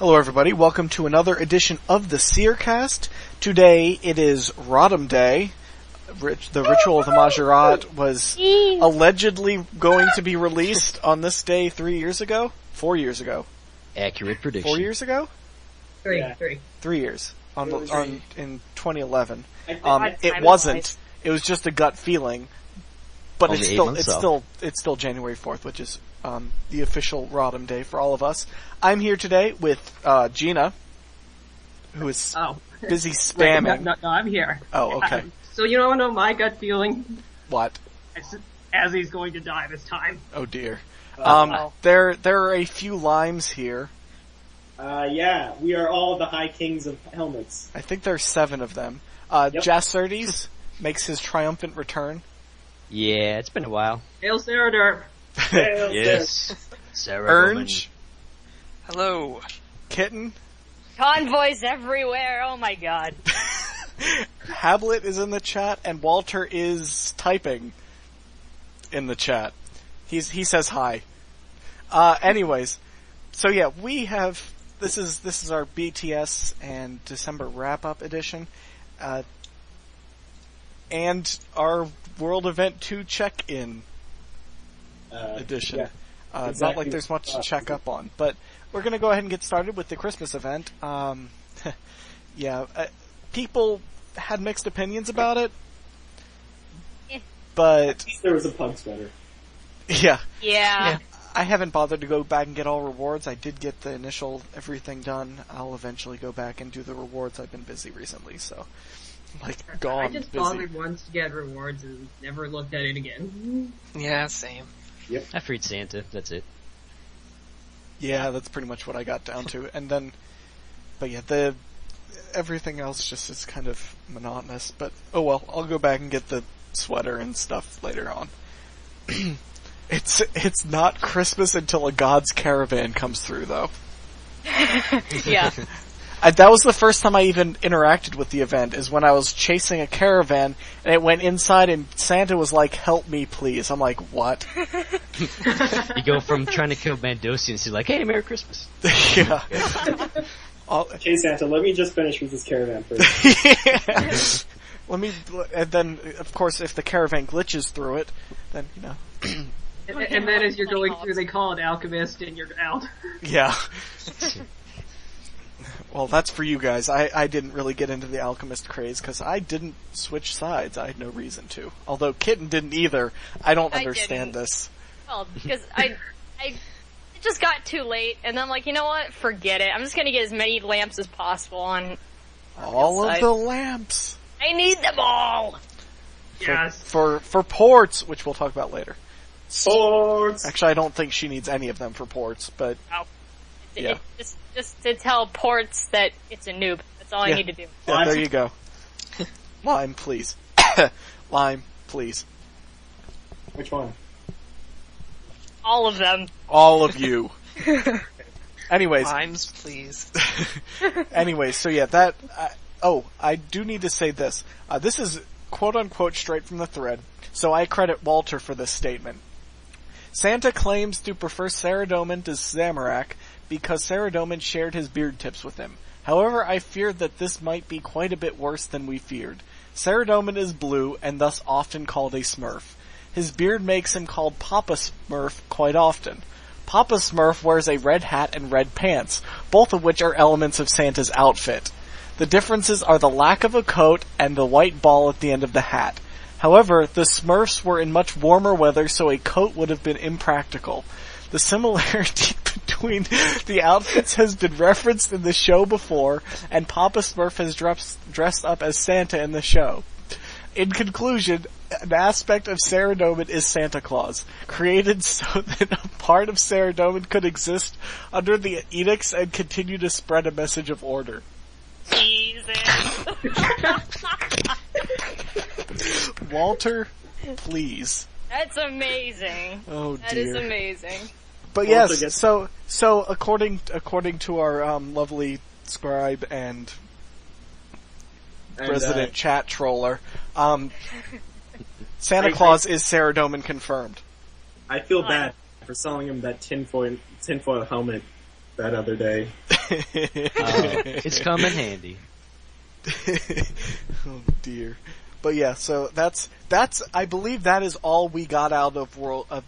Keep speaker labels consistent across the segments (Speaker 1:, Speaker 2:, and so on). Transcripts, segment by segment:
Speaker 1: Hello everybody, welcome to another edition of the Seercast. Today it is Rodham Day. The Ritual of the Majorat was allegedly going to be released on this day 3 years ago? 4 years ago.
Speaker 2: Accurate prediction.
Speaker 1: 4 years ago?
Speaker 3: Three.
Speaker 1: 3 years. In 2011.
Speaker 3: It
Speaker 1: It wasn't. It was just a gut feeling. But
Speaker 2: Only
Speaker 1: it's still January 4th, which is the official Rodham Day for all of us. I'm here today with Geena, who is busy spamming.
Speaker 3: No, I'm here.
Speaker 1: Oh, okay.
Speaker 3: So you don't know my gut feeling?
Speaker 1: What?
Speaker 3: As he's going to die this time.
Speaker 1: Oh dear. There are a few limes here.
Speaker 4: Yeah, we are all the High Kings of helmets.
Speaker 1: I think there's 7 of them.
Speaker 4: Yep.
Speaker 1: Jascertes makes his triumphant return.
Speaker 2: Yeah, it's been a while.
Speaker 3: Hail Saradur.
Speaker 2: Yes. Sarah
Speaker 1: ERNJ.
Speaker 5: Hello.
Speaker 1: Kitten.
Speaker 6: Convoys everywhere, oh my god.
Speaker 1: Habblet is in the chat, and Walter is typing in the chat. He says hi. Anyways, so yeah, we have this is our BTS and December wrap-up edition, and our World Event 2 check-in edition.
Speaker 4: Yeah,
Speaker 1: It's not like there's much to check up on, but we're going to go ahead and get started with the Christmas event. People had mixed opinions about it, but
Speaker 4: at least there was a pug sweater.
Speaker 1: Yeah. I haven't bothered to go back and get all rewards. I did get the initial everything done. I'll eventually go back and do the rewards. I've been busy recently, so gone.
Speaker 3: I just bothered once to get rewards and never looked at it again.
Speaker 5: Yeah, same.
Speaker 4: Yep.
Speaker 2: I freed Santa, that's it.
Speaker 1: Yeah, that's pretty much what I got down to. And then, everything else just is kind of monotonous. But oh well, I'll go back and get the sweater and stuff later on. It's not Christmas until a God's Caravan comes through, though.
Speaker 6: Yeah.
Speaker 1: That was the first time I even interacted with the event, is when I was chasing a caravan, and it went inside, and Santa was like, "Help me, please." I'm like, what?
Speaker 2: You go from trying to kill Mandosians to like, hey, Merry Christmas.
Speaker 1: Yeah.
Speaker 4: Okay, Santa, let me just finish with this caravan first.
Speaker 1: Yeah. And then, of course, if the caravan glitches through it, then,
Speaker 3: And then as you're going through, they call it Alchemist, and you're out.
Speaker 1: Yeah. Well, that's for you guys. I didn't really get into the Alchemist craze, because I didn't switch sides. I had no reason to. Although Kitten didn't either. I don't understand this.
Speaker 6: Well, because I it just got too late, and then I'm like, you know what? Forget it. I'm just gonna get as many lamps as possible on
Speaker 1: All of the lamps.
Speaker 6: I need them all!
Speaker 3: Yes.
Speaker 1: For ports, which we'll talk about later.
Speaker 4: Sports!
Speaker 1: Actually, I don't think she needs any of them for ports, but...
Speaker 6: Oh.
Speaker 1: Yeah.
Speaker 6: Just to tell ports that it's a noob. That's all I need to do.
Speaker 1: Yeah, there you go. Lime, please. Lime, please.
Speaker 4: Which one?
Speaker 6: All of them.
Speaker 1: All of you. Anyways.
Speaker 5: Limes, please.
Speaker 1: Anyways, so yeah, that... I do need to say this. This is quote-unquote straight from the thread, so I credit Walter for this statement. Santa claims to prefer Saradomin to Zamorak because Saradomin shared his beard tips with him. However, I fear that this might be quite a bit worse than we feared. Saradomin is blue, and thus often called a Smurf. His beard makes him called Papa Smurf quite often. Papa Smurf wears a red hat and red pants, both of which are elements of Santa's outfit. The differences are the lack of a coat and the white ball at the end of the hat. However, the Smurfs were in much warmer weather, so a coat would have been impractical. The similarity between the outfits has been referenced in the show before, and Papa Smurf has dressed up as Santa in the show. In conclusion, an aspect of Saradomin is Santa Claus, created so that a part of Saradomin could exist under the edicts and continue to spread a message of order.
Speaker 6: Jesus.
Speaker 1: Walter, please.
Speaker 6: That's amazing.
Speaker 1: Oh dear.
Speaker 6: That is amazing.
Speaker 1: But yes, so according to our lovely scribe and resident chat troller, Santa Claus is Saradomin confirmed.
Speaker 4: I feel bad for selling him that tinfoil helmet that other day.
Speaker 2: It's come in handy.
Speaker 1: Oh dear. But yeah, so that's I believe that is all we got out of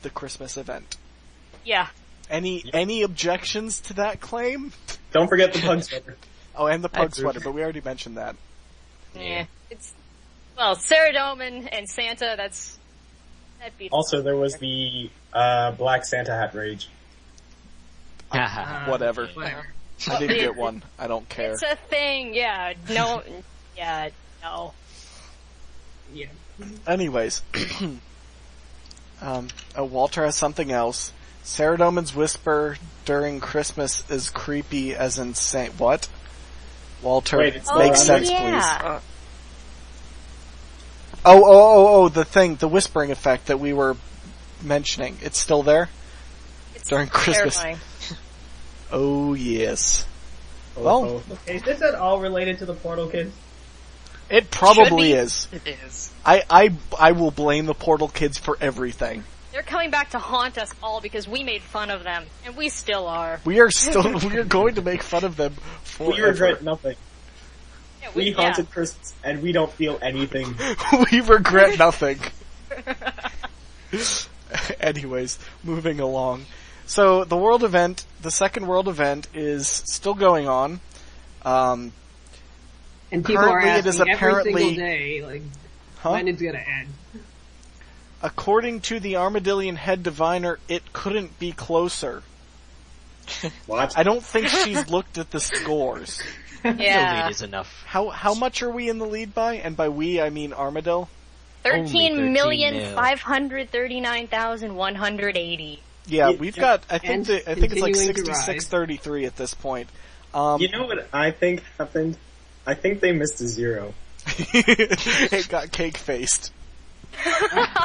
Speaker 1: the Christmas event.
Speaker 6: Yeah.
Speaker 1: Any objections to that claim?
Speaker 4: Don't forget the pug sweater.
Speaker 1: Oh, and the pug sweater, but we already mentioned that.
Speaker 6: Yeah. Seercast and Santa, that beats.
Speaker 4: Also, there was the black Santa hat rage.
Speaker 1: Whatever. I didn't get one. I don't care.
Speaker 6: It's a thing, yeah. No. Yeah, no.
Speaker 3: Yeah.
Speaker 1: Anyways. Walter has something else. Seercast's whisper during Christmas is creepy as insane. What? Walter, make sense, please. The thing, the whispering effect that we were mentioning. It's still there? During Christmas.
Speaker 6: Terrifying.
Speaker 1: Oh, yes.
Speaker 3: Okay, is this at all related to the Portal Kids?
Speaker 1: It probably is.
Speaker 5: It is.
Speaker 1: I will blame the Portal Kids for everything.
Speaker 6: They're coming back to haunt us all because we made fun of them, and we still are.
Speaker 1: We are going to make fun of them forever.
Speaker 4: We regret nothing.
Speaker 6: Yeah,
Speaker 4: We haunted Christmas, and we don't feel anything.
Speaker 1: We regret nothing. Anyways, moving along. So, the second world event is still going on.
Speaker 3: And people are
Speaker 1: Currently, it
Speaker 3: asking
Speaker 1: is apparently-
Speaker 3: every single day, like, when it's gonna end.
Speaker 1: According to the Armadillion head diviner, it couldn't be closer.
Speaker 4: What?
Speaker 1: I don't think she's looked at the scores.
Speaker 2: The
Speaker 6: Yeah.
Speaker 2: lead is enough.
Speaker 1: How much are we in the lead by? And by we, I mean Armadil.
Speaker 6: 13,539,180.
Speaker 1: Yeah, we've got. I think
Speaker 3: And
Speaker 1: it's like
Speaker 3: continuing to
Speaker 1: 66-33 at this point.
Speaker 4: You know what I think happened? I think they missed a 0.
Speaker 1: It got cake faced.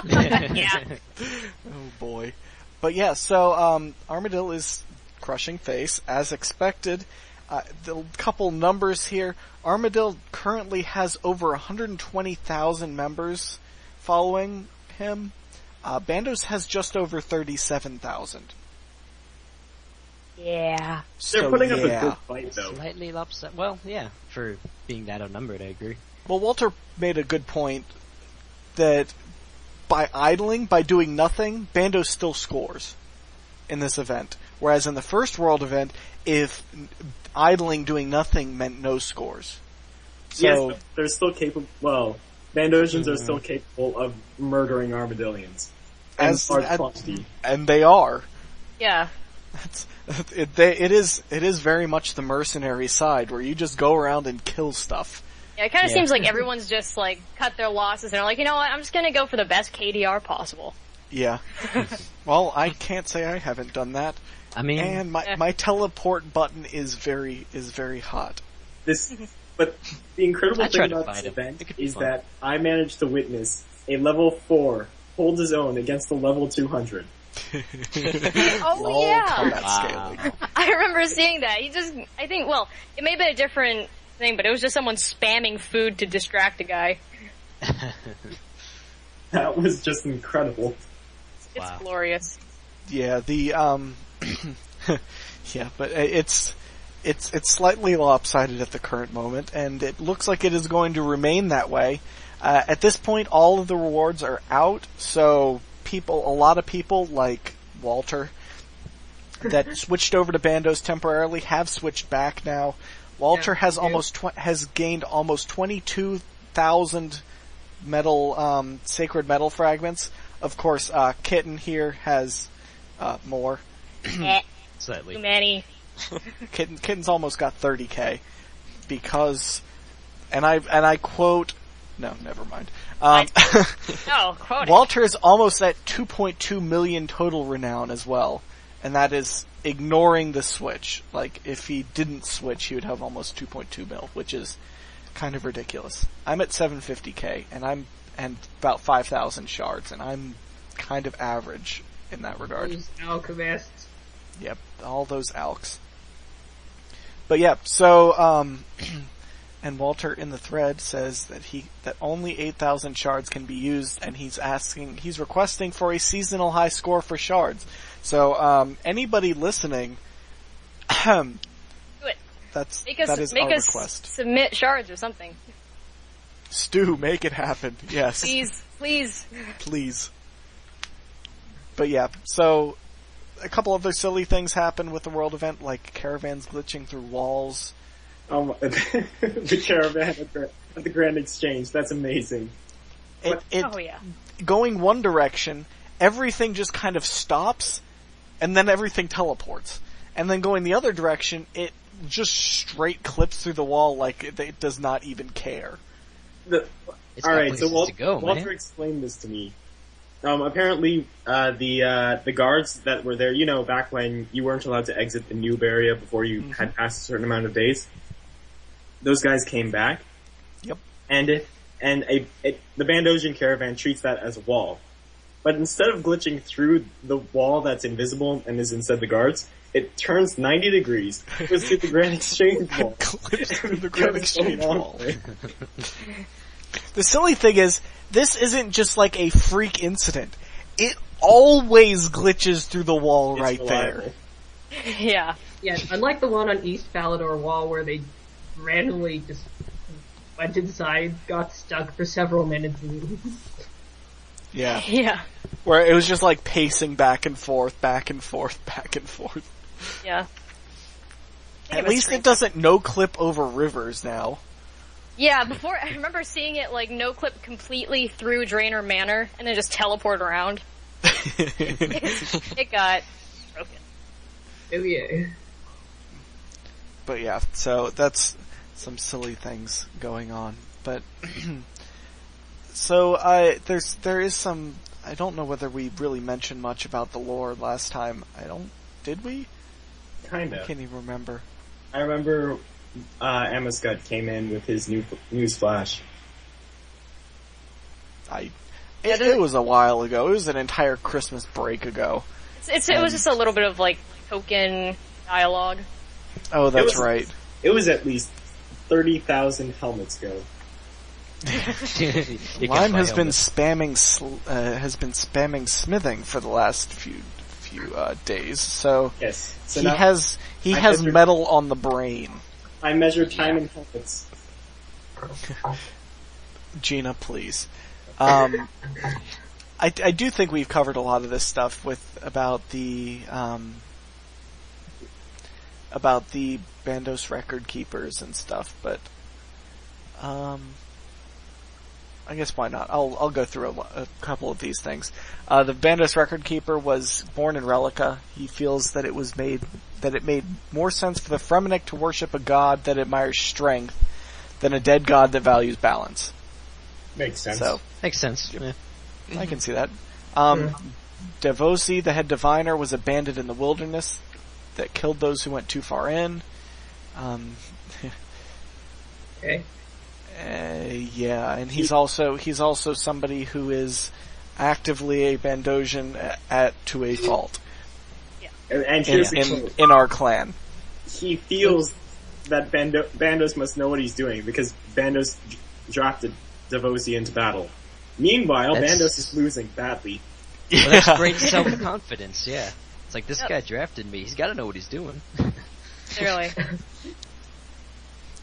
Speaker 6: Yeah.
Speaker 1: Oh boy. But yeah, so Armadil is crushing face as expected. The couple numbers here. Armadil currently has over 120,000 members following him. Bandos has just over 37,000.
Speaker 6: Yeah.
Speaker 4: They're putting up a good fight, though.
Speaker 2: Slightly lopsided. Well, yeah, for being that outnumbered, I agree.
Speaker 1: Well, Walter made a good point that by doing nothing, Bandos still scores in this event. Whereas in the first world event, if idling, doing nothing meant no scores. So,
Speaker 4: Yes, but they're still capable. Well, Bandosians are still capable of murdering Armadillions. And
Speaker 1: they are.
Speaker 6: Yeah.
Speaker 1: It is very much the mercenary side where you just go around and kill stuff.
Speaker 6: Yeah, it kind of seems like everyone's just like cut their losses and they're like, you know what, I'm just gonna go for the best KDR possible.
Speaker 1: Yeah. Well, I can't say I haven't done that.
Speaker 2: I mean,
Speaker 1: and my teleport button is very hot.
Speaker 4: But the incredible thing about this event is that I managed to witness a level 4 hold his own against a level 200.
Speaker 6: Oh yeah!
Speaker 1: Scaling.
Speaker 6: I remember seeing that. It may have been a different thing, but it was just someone spamming food to distract a guy.
Speaker 4: That was just incredible.
Speaker 6: It's glorious.
Speaker 1: Yeah, yeah, but it's slightly lopsided at the current moment, and it looks like it is going to remain that way. At this point, all of the rewards are out, so a lot of people like Walter that switched over to Bandos temporarily have switched back now. Walter has gained almost 22,000 metal sacred metal fragments. Of course, Kitten here has more.
Speaker 2: Slightly.
Speaker 6: Too many.
Speaker 1: Kitten's almost got 30k because, and I quote. No, never mind.
Speaker 6: Quote
Speaker 1: Walter is almost at 2.2 million total renown as well, and that is ignoring the switch. Like, if he didn't switch, he would have almost 2.2 mil, which is kind of ridiculous. I'm at 750k, and about 5,000 shards, and I'm kind of average in that regard.
Speaker 3: Those alchemists.
Speaker 1: Yep, all those alks. But yeah, so and Walter in the thread says that only 8,000 shards can be used, and he's requesting for a seasonal high score for shards. So anybody listening,
Speaker 6: Do it.
Speaker 1: that is our request.
Speaker 6: Submit shards or something.
Speaker 1: Stu, make it happen. Yes.
Speaker 6: Please.
Speaker 1: But yeah, so a couple other silly things happen with the world event, like caravans glitching through walls.
Speaker 4: The caravan at the Grand Exchange. That's amazing.
Speaker 1: Going one direction, everything just kind of stops, and then everything teleports. And then going the other direction, it just straight clips through the wall like it does not even care.
Speaker 4: Alright, so Walter explained this to me. Apparently, the guards that were there, back when you weren't allowed to exit the noob area before you had passed a certain amount of days, those guys came back.
Speaker 1: Yep.
Speaker 4: And the Bandosian caravan treats that as a wall. But instead of glitching through the wall that's invisible and is instead the guards, it turns 90 degrees, goes through the Grand Exchange wall.
Speaker 1: Clips through the Grand Exchange wall. The silly thing is, this isn't just like a freak incident. It always glitches through the wall there.
Speaker 6: Yeah.
Speaker 3: Yeah, unlike the one on East Falador Wall where they randomly just went inside, got stuck for several minutes.
Speaker 1: Yeah.
Speaker 6: Yeah.
Speaker 1: Where it was just like pacing back and forth, back and forth, back and forth.
Speaker 6: Yeah.
Speaker 1: At least it doesn't no-clip over rivers now.
Speaker 6: Yeah, before, I remember seeing it like no-clip completely through Draenor Manor, and then just teleport around. It got broken.
Speaker 3: Oh yeah.
Speaker 1: But yeah, so that's some silly things going on. But, so, there is some, I don't know whether we really mentioned much about the lore last time. Did we?
Speaker 4: Kinda.
Speaker 1: I can't even remember.
Speaker 4: I remember, Amoscut came in with his news flash.
Speaker 1: It was a while ago. It was an entire Christmas break ago.
Speaker 6: It was just a little bit of like token dialogue.
Speaker 1: Oh, that's right.
Speaker 4: It was at least 30,000 helmets ago.
Speaker 1: Lime has been spamming smithing for the last few days. So
Speaker 4: yes,
Speaker 1: he has metal on the brain.
Speaker 4: I measure time in helmets.
Speaker 1: Geena, please. I do think we've covered a lot of this stuff about the Bandos record keepers and stuff, but I guess why not? I'll go through a couple of these things. The Bandos record keeper was born in Relica. He feels that it made more sense for the Fremennik to worship a god that admires strength than a dead god that values balance.
Speaker 4: Makes sense.
Speaker 2: Makes sense. Yeah.
Speaker 1: I can see that. Devosi, the head diviner, was a bandit in the wilderness that killed those who went too far in.
Speaker 3: Okay.
Speaker 1: Yeah, and he's also somebody who is actively a Bandosian to a fault.
Speaker 6: Yeah.
Speaker 4: And here's the quote.
Speaker 1: In our clan.
Speaker 4: He feels that Bandos must know what he's doing because Bandos drafted Devosi into battle. Meanwhile, Bandos is losing badly.
Speaker 2: Well, that's great self-confidence, yeah. It's like, this guy drafted me, he's gotta know what he's doing.
Speaker 6: Really.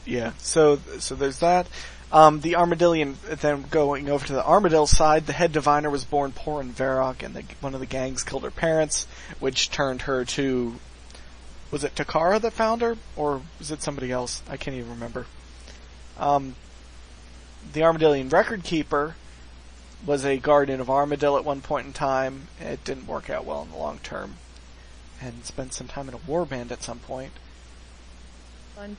Speaker 1: Yeah, so there's that. The Armadillion, then going over to the Armadil side, the head diviner was born poor in Varrock, and one of the gangs killed her parents, which turned her to... Was it Takara that found her? Or was it somebody else? I can't even remember. The Armadillion record keeper was a guardian of Armadil at one point in time. It didn't work out well in the long term. And spent some time in a warband at some point.
Speaker 6: Fun.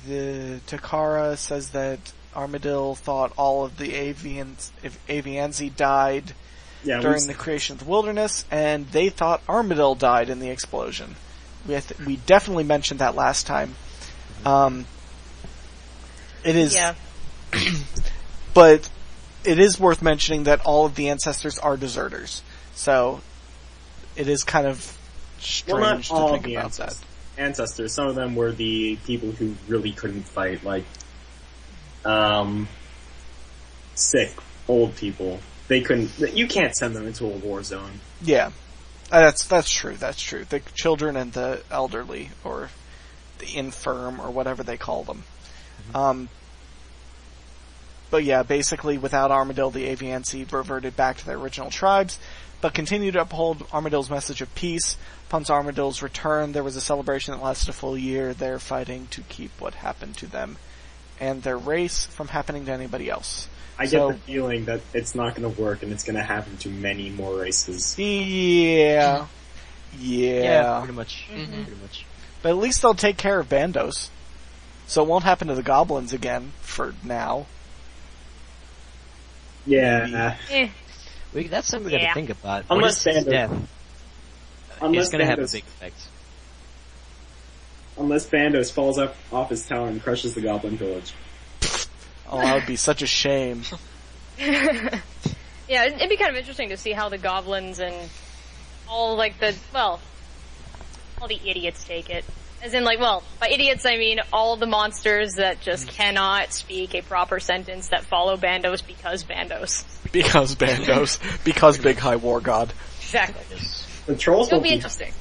Speaker 1: The Takara says that Armadil thought all of the Avianzi died during the creation of the wilderness, and they thought Armadil died in the explosion. We definitely mentioned that last time. It is, but it is worth mentioning that all of the ancestors are deserters. So it is kind of strange to think about that.
Speaker 4: Ancestors. Some of them were the people who really couldn't fight, like sick old people. They couldn't. You can't send them into a war zone.
Speaker 1: Yeah, That's true. That's true. The children and the elderly, or the infirm, or whatever they call them. Mm-hmm. But yeah, basically, without Armadillo, the avian seed reverted back to their original tribes, but continued to uphold Armadillo's message of peace. Upon Armadillo's return, there was a celebration that lasted a full year. They're fighting to keep what happened to them and their race from happening to anybody else.
Speaker 4: I get the feeling that it's not going to work, and it's going to happen to many more races.
Speaker 1: Yeah,
Speaker 2: pretty much. Mm-hmm. Pretty much.
Speaker 1: But at least they'll take care of Bandos, so it won't happen to the goblins again for now.
Speaker 4: Yeah.
Speaker 2: That's something we got to think about.
Speaker 4: Unless Bandos,
Speaker 2: it's going to have a big effect.
Speaker 4: Unless Bandos falls off his tower and crushes the goblin village.
Speaker 1: Oh, that would be such a shame.
Speaker 6: Yeah, it'd be kind of interesting to see how the goblins and all all the idiots take it. As in, by idiots I mean all the monsters that just cannot speak a proper sentence that follow Bandos because Bandos.
Speaker 1: Because Bandos. Because Big High War God.
Speaker 6: Exactly.
Speaker 4: The trolls
Speaker 6: will be interesting.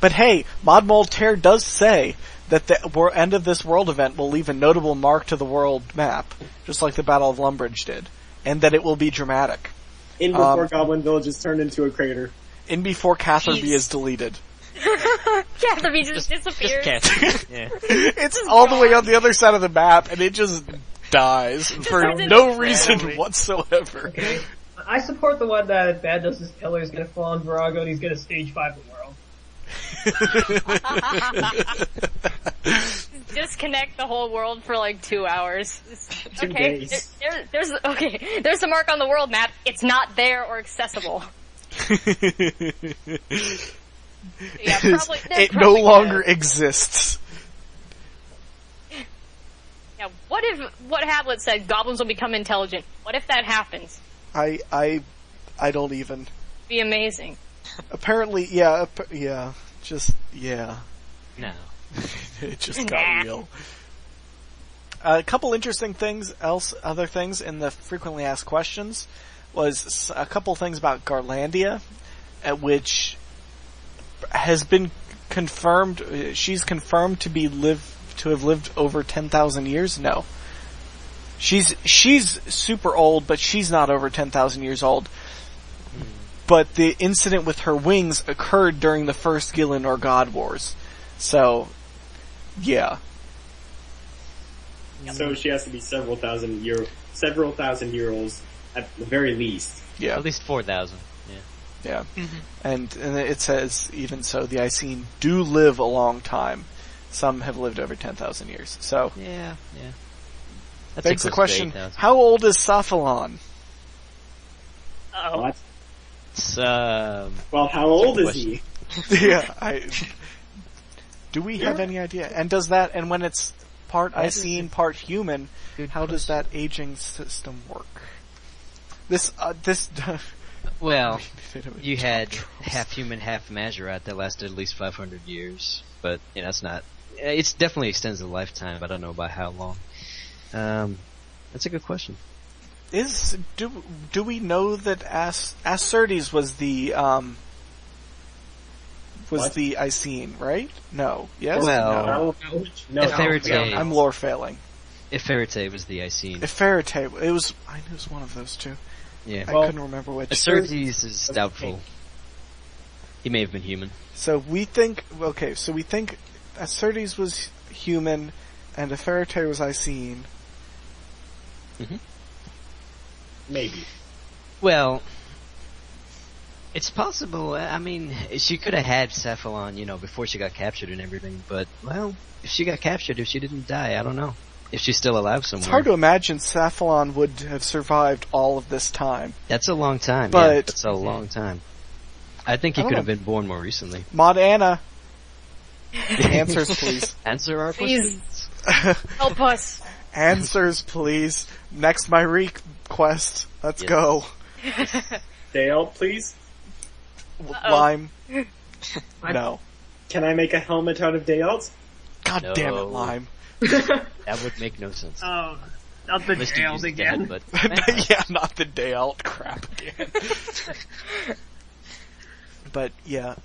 Speaker 1: But hey, Mod Moltaire does say that the end of this world event will leave a notable mark to the world map, just like the Battle of Lumbridge did, and that it will be dramatic.
Speaker 4: In before Goblin Village is turned into a crater.
Speaker 1: In before Catherby is deleted.
Speaker 6: Catherby just disappears.
Speaker 2: Yeah.
Speaker 1: It's all the way on the other side of the map, and it just dies for no reason whatsoever.
Speaker 3: Okay. I support the one that Bandos' pillar is going to fall on Virago and he's going to stage 5 the world.
Speaker 6: Disconnect the whole world for 2 hours.
Speaker 4: 2 days.
Speaker 6: There's the mark on the world map. It's not there or accessible. Yeah,
Speaker 1: it no longer exists.
Speaker 6: Yeah, what Habblet said, goblins will become intelligent. What if that happens?
Speaker 1: I don't even.
Speaker 6: Be amazing.
Speaker 1: Apparently, yeah. No. It just got real. A couple interesting things, other things in the frequently asked questions was a couple things about Garlandia, which has been confirmed. She's confirmed to have lived over 10,000 years. No, she's super old, but she's not over 10,000 years old. But the incident with her wings occurred during the first Gielinor God Wars. So, yeah.
Speaker 4: So she has to be several thousand year olds at the very least.
Speaker 1: Yeah.
Speaker 2: At least 4,000.
Speaker 1: Yeah. Mm-hmm. And it says, even so, the Icene do live a long time. Some have lived over 10,000 years. So.
Speaker 2: Yeah. That
Speaker 1: begs the question, how old is Saphalon?
Speaker 6: Uh-oh.
Speaker 4: What?
Speaker 2: Well,
Speaker 4: how old is he?
Speaker 1: Yeah, do we have any idea? And when it's part Icene, part human, how does that aging system work?
Speaker 2: Well, you had half human, half Majorat that lasted at least 500 years, but it's definitely extends the lifetime, but I don't know by how long. That's a good question.
Speaker 1: Do we know that Jascertes was the the Icene, right? No. Yes?
Speaker 2: Well,
Speaker 4: no.
Speaker 1: I'm lore failing.
Speaker 2: Eferite was the Icene.
Speaker 1: Eferite, I knew it was one of those two.
Speaker 2: Yeah.
Speaker 1: I couldn't remember which.
Speaker 2: Jascertes is doubtful. He may have been human.
Speaker 1: So we think Jascertes was human and Eferite was Icene.
Speaker 2: Mm-hmm.
Speaker 4: Maybe.
Speaker 2: Well, it's possible. I mean, she could have had Cephalon, before she got captured and everything. But, if she got captured, if she didn't die, I don't know. If she's still alive somewhere.
Speaker 1: It's hard to imagine Cephalon would have survived all of this time.
Speaker 2: That's a long time.
Speaker 1: But
Speaker 2: that's a long time. I think he could have been born more recently.
Speaker 1: Mod Anna. Answers, please.
Speaker 2: Answer our questions.
Speaker 6: Help us.
Speaker 1: Answers, please. Next my request. Let's go.
Speaker 4: Dale, please.
Speaker 1: Lime. No.
Speaker 4: Can I make a helmet out of Dale's?
Speaker 1: God damn it, Lime.
Speaker 2: That would make no sense.
Speaker 3: Oh, not the Dale again.
Speaker 2: But
Speaker 1: yeah, not the Dale crap again. But yeah,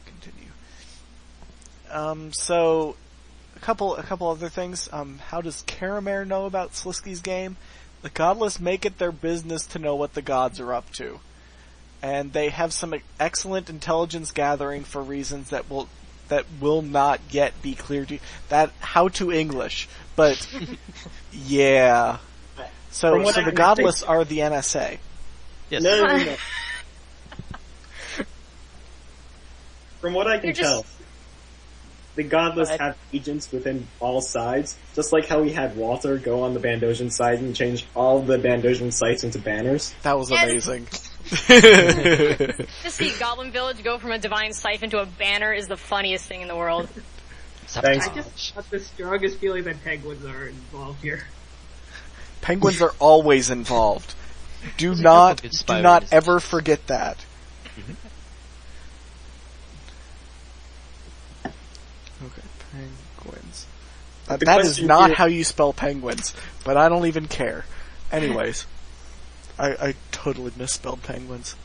Speaker 1: continue. So a couple other things. How does Caramare know about Slisky's game? The godless make it their business to know what the gods are up to. And they have some excellent intelligence gathering for reasons that will not yet be clear to you. How to English. But, yeah. So the godless are the NSA.
Speaker 2: Yes.
Speaker 4: No. From what I can tell, the godless have agents within all sides, just like how we had Walter go on the Bandosian side and change all the Bandosian sites into banners.
Speaker 1: That was amazing.
Speaker 6: To see Goblin Village go from a divine siphon to a banner is the funniest thing in the world.
Speaker 4: Thanks.
Speaker 3: I just got the strongest feeling that penguins are involved here.
Speaker 1: Penguins are always involved. Do not ever forget that.
Speaker 2: Mm-hmm.
Speaker 1: Okay, penguins. That is not how you spell penguins, but I don't even care. Anyways, I totally misspelled penguins.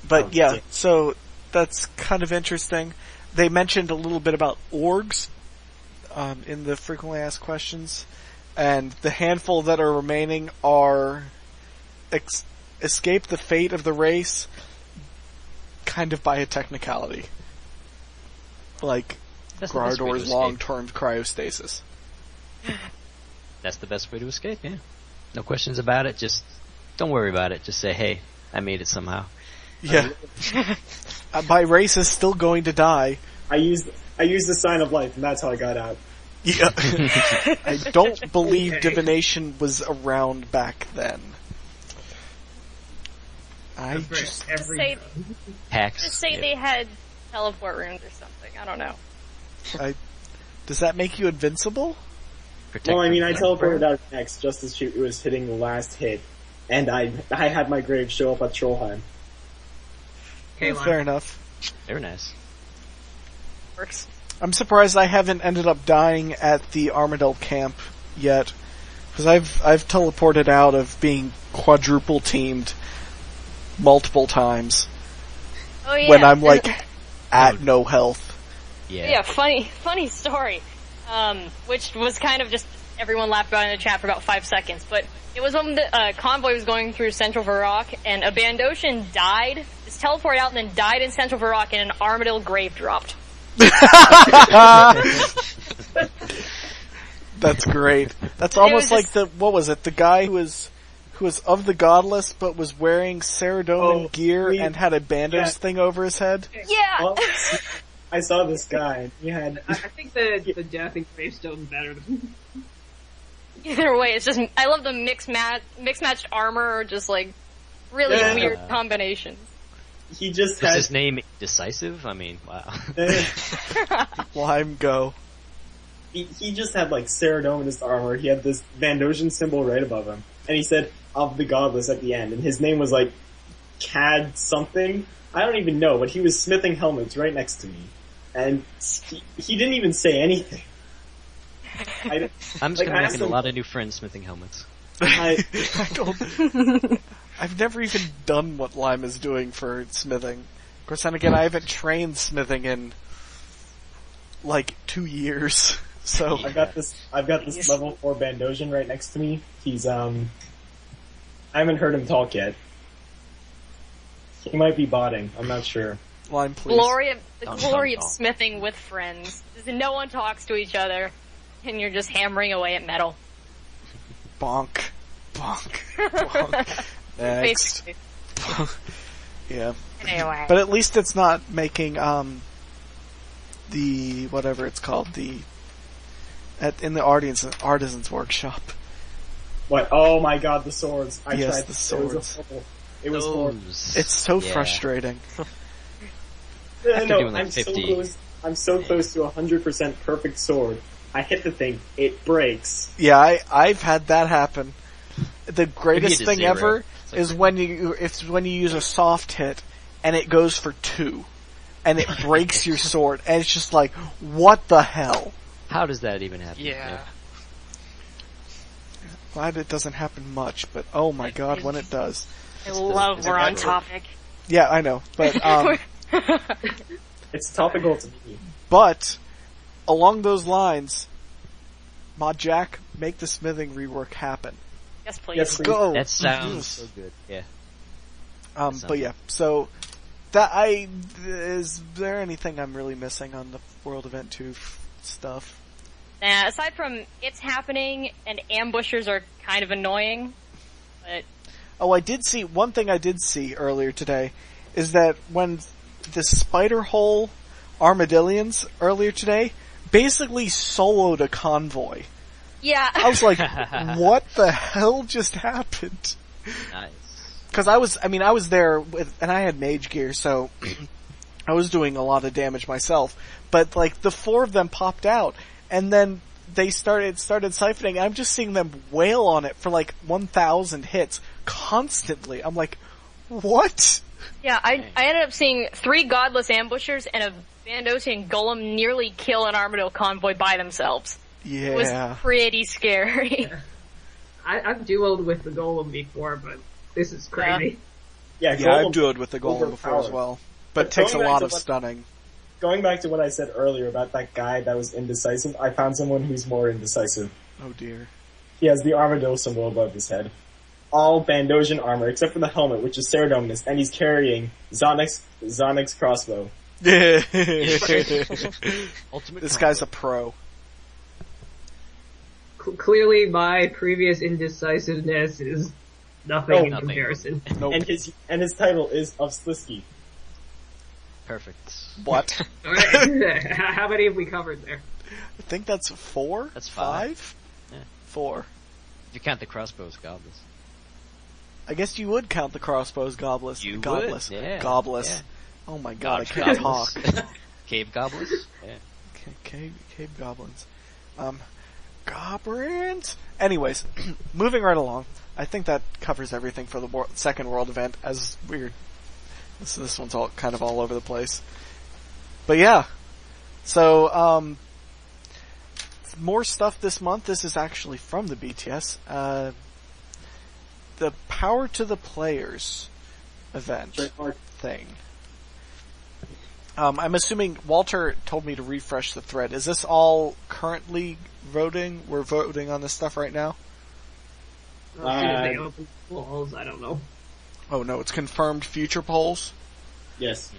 Speaker 1: But yeah, so that's kind of interesting. They mentioned a little bit about orgs in the frequently asked questions, and the handful that are remaining are escape the fate of the race kind of by a technicality. Like Gardor's long-term cryostasis.
Speaker 2: That's the best way to escape, yeah. No questions about it, just don't worry about it. Just say, hey, I made it somehow.
Speaker 1: Yeah. My race is still going to die.
Speaker 4: I used the sign of life, and that's how I got out.
Speaker 1: Yeah. I don't believe divination was around back then.
Speaker 6: Just say they had teleport rooms or something. I don't know.
Speaker 1: Does that make you invincible?
Speaker 4: Well, I mean, I teleported out of X just as it was hitting the last hit, and I had my grave show up at Trollheim.
Speaker 1: Okay, fair enough.
Speaker 2: Very nice.
Speaker 6: Works.
Speaker 1: I'm surprised I haven't ended up dying at the Armadale camp yet, because I've teleported out of being quadruple teamed multiple times.
Speaker 6: Oh yeah.
Speaker 1: When I'm like at no health.
Speaker 2: Yeah.
Speaker 6: Yeah, funny story. Which was kind of just everyone laughed about in the chat for about 5 seconds, but it was when the convoy was going through Central Varrock, and a Bandosian died, just teleported out and then died in Central Varrock, and an Armadale grave dropped.
Speaker 1: That's great. That's almost like the guy who was of the godless but was wearing Saradomin gear and had a Bandos thing over his head?
Speaker 6: Yeah!
Speaker 4: Well, I saw this guy. He had.
Speaker 3: I think the death and gravestone's better than.
Speaker 6: Either way, it's just I love the mixed matched armor, or just like really weird combinations.
Speaker 4: He just
Speaker 2: had his name Decisive. I mean, wow.
Speaker 1: Lime go.
Speaker 4: He just had like Saradominist armor. He had this Bandosian symbol right above him, and he said "of the godless" at the end, and his name was like Cad something. I don't even know, but he was smithing helmets right next to me. And he didn't even say anything.
Speaker 2: I'm just gonna make a lot of new friends smithing helmets.
Speaker 1: I don't... I've never even done what Lime is doing for smithing. Of course, then again, I haven't trained smithing in like 2 years. So
Speaker 4: I've got this level 4 Bandosian right next to me. He's I haven't heard him talk yet. He might be botting. I'm not sure.
Speaker 1: Lime, please.
Speaker 6: The glory of smithing with friends. No one talks to each other, and you're just hammering away at metal.
Speaker 1: Bonk. Next. Yeah.
Speaker 6: Anyway.
Speaker 1: But at least it's not making the whatever it's called in the artisans workshop.
Speaker 4: What? Oh my God, the swords! I tried
Speaker 1: the swords.
Speaker 4: It was horrible.
Speaker 1: It's so frustrating.
Speaker 4: No, I'm so close to 100% perfect sword. I hit the thing, it breaks.
Speaker 1: Yeah, I've had that happen. The greatest thing ever is when you use a soft hit and it goes for 2, and it breaks your sword, and it's just like, what the hell?
Speaker 2: How does that even happen?
Speaker 5: Yeah.
Speaker 1: glad it doesn't happen much, but oh my god, when it does.
Speaker 6: I love we're on topic.
Speaker 1: Yeah, I know, but
Speaker 4: it's topical to me.
Speaker 1: But along those lines, Mod Jack, make the smithing rework happen.
Speaker 6: Yes, please.
Speaker 1: Let's go.
Speaker 2: That sounds so good. Yeah.
Speaker 1: But yeah, so is there anything I'm really missing on the World Event 2 stuff?
Speaker 6: Nah, aside from it's happening and ambushers are kind of annoying, but...
Speaker 1: Oh, one thing I did see earlier today is that when the spider hole armadillions earlier today basically soloed a convoy.
Speaker 6: Yeah.
Speaker 1: I was like, what the hell just happened?
Speaker 2: Nice.
Speaker 1: Cause I was there and I had mage gear, so I was doing a lot of damage myself, but like the 4 of them popped out and then they started siphoning. I'm just seeing them wail on it for like 1,000 hits constantly. I'm like, what?
Speaker 6: Yeah, I ended up seeing 3 godless ambushers and a Bandosian golem nearly kill an armadillo convoy by themselves.
Speaker 1: Yeah.
Speaker 6: It was pretty scary.
Speaker 3: I've dueled with the golem before, but this is crazy.
Speaker 4: Yeah,
Speaker 1: I've dueled with the golem before as well. But it takes a lot of stunning.
Speaker 4: Going back to what I said earlier about that guy that was indecisive, I found someone who's more indecisive.
Speaker 1: Oh dear.
Speaker 4: He has the armadillo symbol above his head. All Bandosian armor, except for the helmet, which is Ceradominus, and he's carrying Zonix crossbow.
Speaker 1: This
Speaker 2: Ultimate
Speaker 1: guy's a pro.
Speaker 3: Clearly, my previous indecisiveness is nothing in comparison.
Speaker 1: Nope.
Speaker 4: And his title is of Slisky.
Speaker 2: Perfect.
Speaker 1: What?
Speaker 3: How many have we covered there?
Speaker 1: I think that's 4?
Speaker 2: That's 5. Yeah.
Speaker 1: 4.
Speaker 2: If you count the crossbows, goblins.
Speaker 1: I guess you would count the crossbows goblins.
Speaker 2: You
Speaker 1: Goblins.
Speaker 2: would, yeah.
Speaker 1: Goblins.
Speaker 2: Yeah.
Speaker 1: Oh my god, I
Speaker 2: Gosh,
Speaker 1: can't
Speaker 2: goblins.
Speaker 1: talk.
Speaker 2: Cave goblins? Yeah.
Speaker 1: Cave goblins. Goblins? Anyways, moving right along. I think that covers everything for the second world event, as weird. This one's kind of all over the place. But yeah. So, more stuff this month. This is actually from the BTS. The Power to the Players event thing. I'm assuming Walter told me to refresh the thread. Is this all currently voting? We're voting on this stuff right now?
Speaker 3: They open polls, I don't know.
Speaker 1: Oh no, it's confirmed future polls?
Speaker 4: Yes.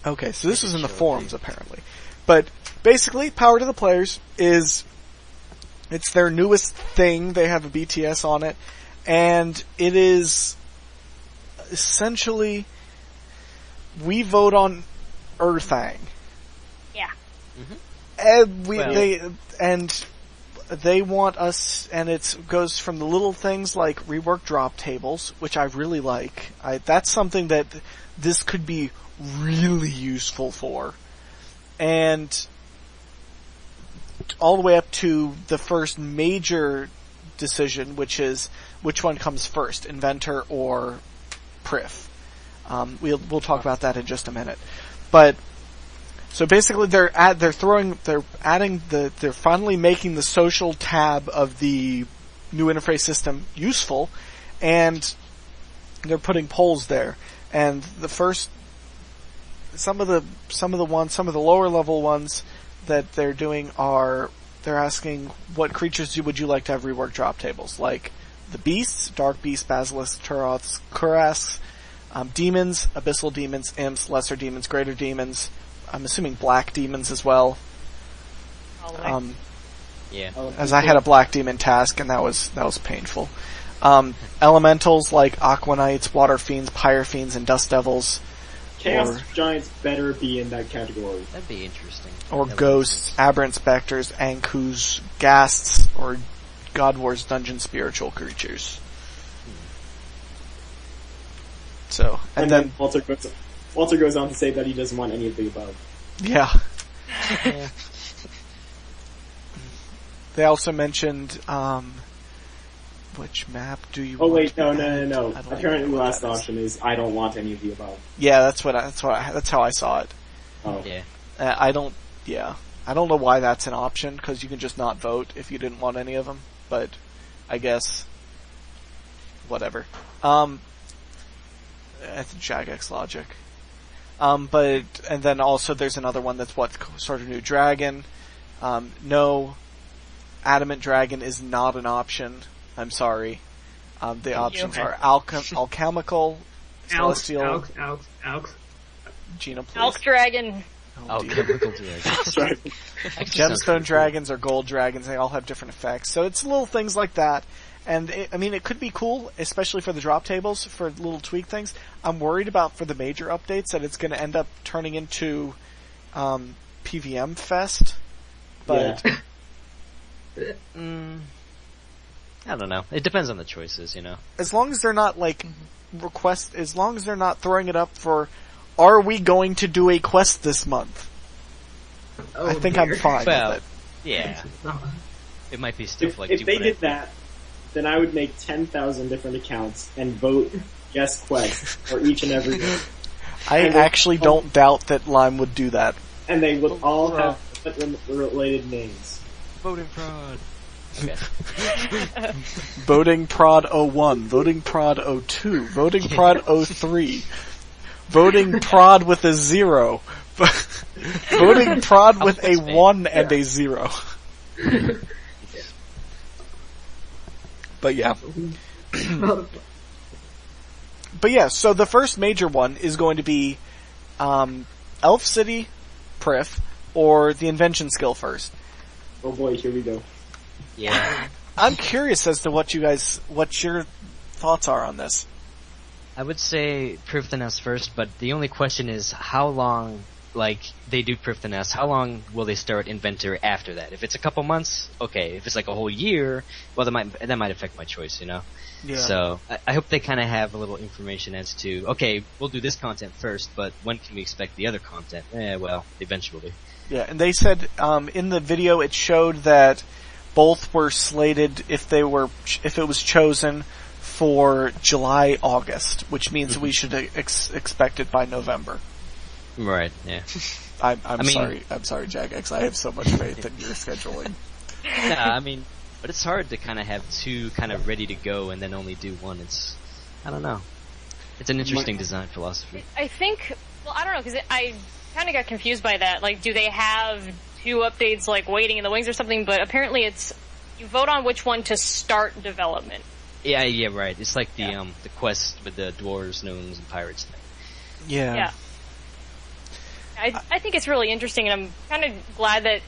Speaker 1: Okay, so this is in the forums apparently. But basically, Power to the Players it's their newest thing. They have a BTS on it. And it is essentially, we vote on Erthang.
Speaker 6: Yeah.
Speaker 1: And they want us, and it goes from the little things like rework drop tables, which I really like. That's something that this could be really useful for. And all the way up to the first major decision, which is which one comes first, Inventor or Prif. We'll talk about that in just a minute. But so basically, they're finally making the social tab of the new interface system useful, and they're putting polls there. And the first, some of the lower level ones that they're doing are, they're asking what creatures would you like to have rework drop tables, like the beasts, dark beasts, basilisks, turoths, kurasks, demons, abyssal demons, imps, lesser demons, greater demons. I'm assuming black demons as well.
Speaker 2: Yeah.
Speaker 1: As I had a black demon task, and that was painful. Elementals like Aqua Knights, Water Fiends, Pyre Fiends, and Dust Devils.
Speaker 4: Chaos Giants better be in that category.
Speaker 2: That'd be interesting.
Speaker 1: Or Ghosts, Aberrant Spectres, Ankus, Ghasts, or God War's Dungeon Spiritual Creatures. So, and then
Speaker 4: Walter goes on to say that he doesn't want any of the above.
Speaker 1: Yeah. They also mentioned, which map do you want?
Speaker 4: Oh wait, no. Apparently the last option is I don't want any of the above.
Speaker 1: Yeah, that's how I saw it.
Speaker 4: Oh.
Speaker 2: Yeah.
Speaker 1: I don't know why that's an option, because you can just not vote if you didn't want any of them, but I guess. Whatever. That's Jagex logic. And then also there's another one that's sort of new dragon. No, Adamant Dragon is not an option. I'm sorry. The options are Alchemical, Celestial, Geena, please.
Speaker 6: Alch Dragon.
Speaker 2: Alchemical Dragon.
Speaker 1: Gemstone Dragons or Gold Dragons, they all have different effects. So it's little things like that. And it could be cool, especially for the drop tables, for little tweak things. I'm worried about for the major updates that it's going to end up turning into PVM Fest. But
Speaker 2: I don't know. It depends on the choices,
Speaker 1: As long as they're not as long as they're not throwing it up for, are we going to do a quest this month? I think I'm fine with it.
Speaker 2: Yeah. It might be stuff
Speaker 4: if they did that, then I would make 10,000 different accounts and vote guest quests for each and every one.
Speaker 1: I actually don't doubt that Lime would do that.
Speaker 4: And they would all have related names.
Speaker 2: Voting fraud. Okay.
Speaker 1: Voting Prod 01, Voting Prod 02, Voting Prod 03, Voting Prod with a 0, Voting Prod with a 1 and a 0. But yeah. But yeah, so the first major one is going to be Elf City Prif or the Invention skill first.
Speaker 4: Oh boy, here we go.
Speaker 2: Yeah.
Speaker 1: I'm curious as to what your thoughts are on this.
Speaker 2: I would say Proof the Nest first, but the only question is how long, they do Proof the Nest, how long will they start Inventor after that? If it's a couple months, okay. If it's like a whole year, well, that might affect my choice, Yeah. So, I hope they kind of have a little information as to, okay, we'll do this content first, but when can we expect the other content? Well, eventually.
Speaker 1: Yeah, and they said, in the video it showed that both were slated if it was chosen for July, August, which means we should expect it by November.
Speaker 2: Right, yeah.
Speaker 1: I'm sorry, Jagex, I have so much faith in your scheduling.
Speaker 2: Yeah, but it's hard to kind of have two kind of ready to go and then only do one. I don't know. It's an interesting design philosophy.
Speaker 6: I think, I don't know, because I kind of got confused by that. Do they have 2 updates waiting in the wings or something? But apparently it's, you vote on which one to start development.
Speaker 2: Yeah, right. It's like the quest with the dwarves, gnomes, and pirates thing.
Speaker 1: Yeah.
Speaker 6: I think it's really interesting, and I'm kind of glad that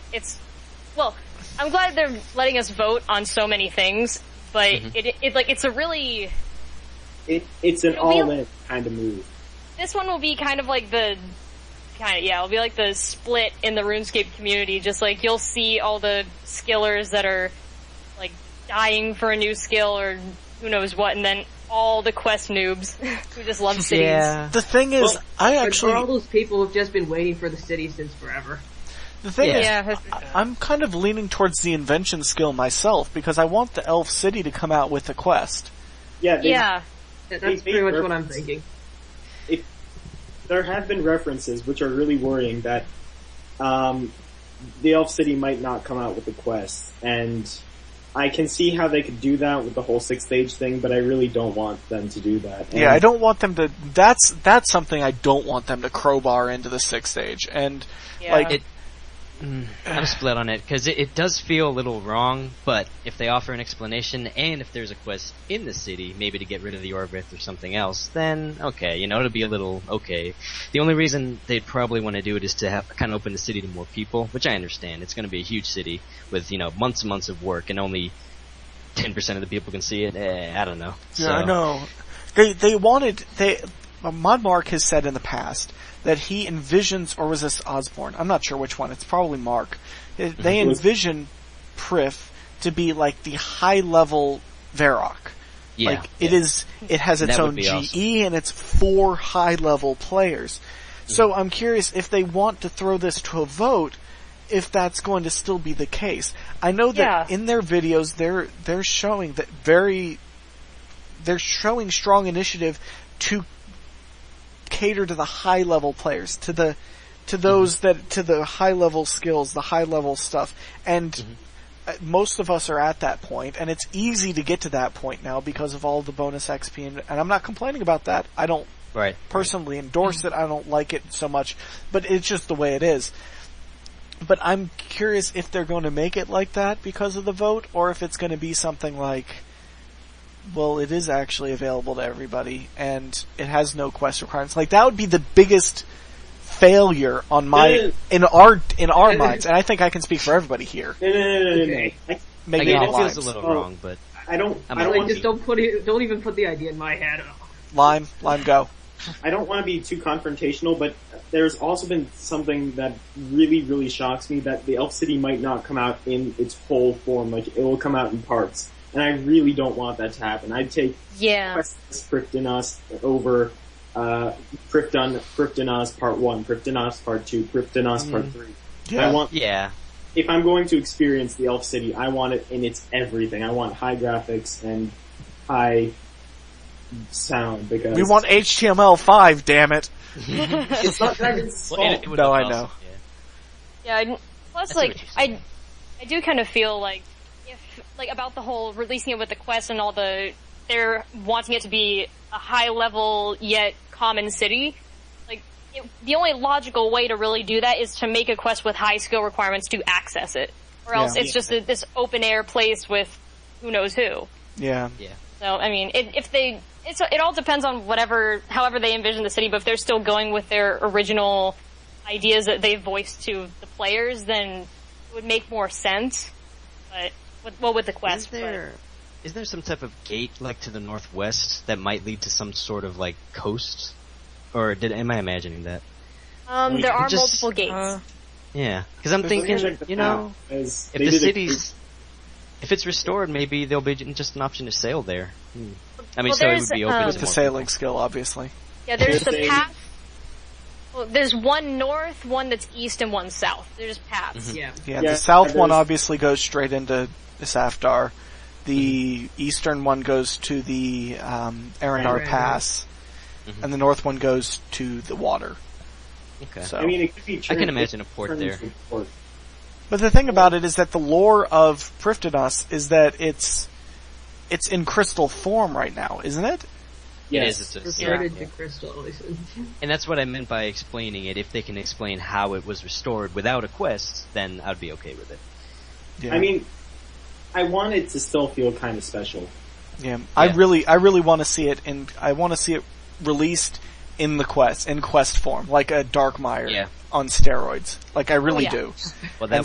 Speaker 6: I'm glad they're letting us vote on so many things, but it's a really...
Speaker 4: It's an all-in kind of move.
Speaker 6: This one will be kind of like it'll be like the split in the RuneScape community, just you'll see all the skillers that are, dying for a new skill or who knows what, and then all the quest noobs who just love cities.
Speaker 2: Yeah.
Speaker 1: The thing is,
Speaker 3: for all those people who've just been waiting for the city since forever.
Speaker 1: The thing is, I'm kind of leaning towards the Invention skill myself, because I want the Elf City to come out with a quest.
Speaker 3: Yeah. That's pretty much what I'm thinking.
Speaker 4: There have been references, which are really worrying, that the Elf City might not come out with a quest, and I can see how they could do that with the whole 6-stage thing, but I really don't want them to do that. And
Speaker 1: I don't want them to. That's something I don't want them to crowbar into the 6th stage, and
Speaker 2: I'm split on it, because it does feel a little wrong, but if they offer an explanation, and if there's a quest in the city, maybe to get rid of the Orbith or something else, then okay, it'll be a little okay. The only reason they'd probably want to do it is to kind of open the city to more people, which I understand. It's going to be a huge city with, months and months of work, and only 10% of the people can see it. I don't know.
Speaker 1: Yeah, I know. Modmark has said in the past that he envisions, or was this Osborne? I'm not sure which one. It's probably Mark. They envision Prif to be like the high-level Varrock.
Speaker 2: Yeah.
Speaker 1: It has its own GE, awesome. And it's 4 high-level players. So I'm curious if they want to throw this to a vote, if that's going to still be the case. I know that in their videos they're showing that they're showing strong initiative to cater to the high level players, to the high level skills, the high level stuff. And most of us are at that point, and it's easy to get to that point now because of all the bonus XP, and I'm not complaining about that. I don't personally endorse it. I don't like it so much, but it's just the way it is. But I'm curious if they're going to make it like that because of the vote, or if it's going to be something like, well, it is actually available to everybody, and it has no quest requirements. Like, that would be the biggest failure on in our minds, and I think I can speak for everybody here.
Speaker 4: No.
Speaker 2: Again, it feels a little wrong, but
Speaker 3: don't even put the idea in my head.
Speaker 1: Lime, go.
Speaker 4: I don't want to be too confrontational, but there's also been something that really, really shocks me, that the Elf City might not come out in its whole form, like it will come out in parts. And I really don't want that to happen. I'd take Prifddinas over Prifddinas Part 1, Prifddinas Part 2, Prifddinas Part 3.
Speaker 1: Yeah.
Speaker 4: If I'm going to experience the Elf City, I want it in its everything. I want high graphics and high sound, because
Speaker 1: we want HTML5, damn it.
Speaker 4: It's not Dragon's fault.
Speaker 1: No, I know.
Speaker 6: Yeah, plus, I do kind of feel like, about the whole releasing it with the quest and all they're wanting it to be a high level yet common city. The only logical way to really do that is to make a quest with high skill requirements to access it. Or else it's just this open air place with who knows who.
Speaker 1: Yeah.
Speaker 6: So, I mean, it all depends on however they envision the city, but if they're still going with their original ideas that they've voiced to the players, then it would make more sense. But, with the quest.
Speaker 2: Is there some type of gate, to the northwest that might lead to some sort of, coast? Or am I imagining that?
Speaker 6: There are multiple gates.
Speaker 2: Yeah. Because I'm thinking, if the city's... If it's restored, maybe there'll be just an option to sail there. I mean, so it would be open
Speaker 1: with the sailing skill, obviously.
Speaker 6: Yeah, there's the path. Well, there's one north, one that's east, and one south. There's paths.
Speaker 3: Mm-hmm.
Speaker 1: Yeah, the south one obviously goes straight into Safdar. The eastern one goes to the Arendar Pass, and the north one goes to the water.
Speaker 2: Okay.
Speaker 4: So, I mean, it could be
Speaker 2: I can imagine a port there.
Speaker 1: But the thing about it is that the lore of Prifddinas is that it's in crystal form right now, isn't it?
Speaker 4: Yes.
Speaker 2: It is.
Speaker 3: To crystal.
Speaker 2: And that's what I meant by explaining it. If they can explain how it was restored without a quest, then I'd be okay with it.
Speaker 1: Yeah.
Speaker 4: I mean, I want it to still feel kind of special.
Speaker 1: Yeah. I really want to see it, and I want to see it released in quest form, like a Darkmire on steroids. I really do.
Speaker 2: Well, that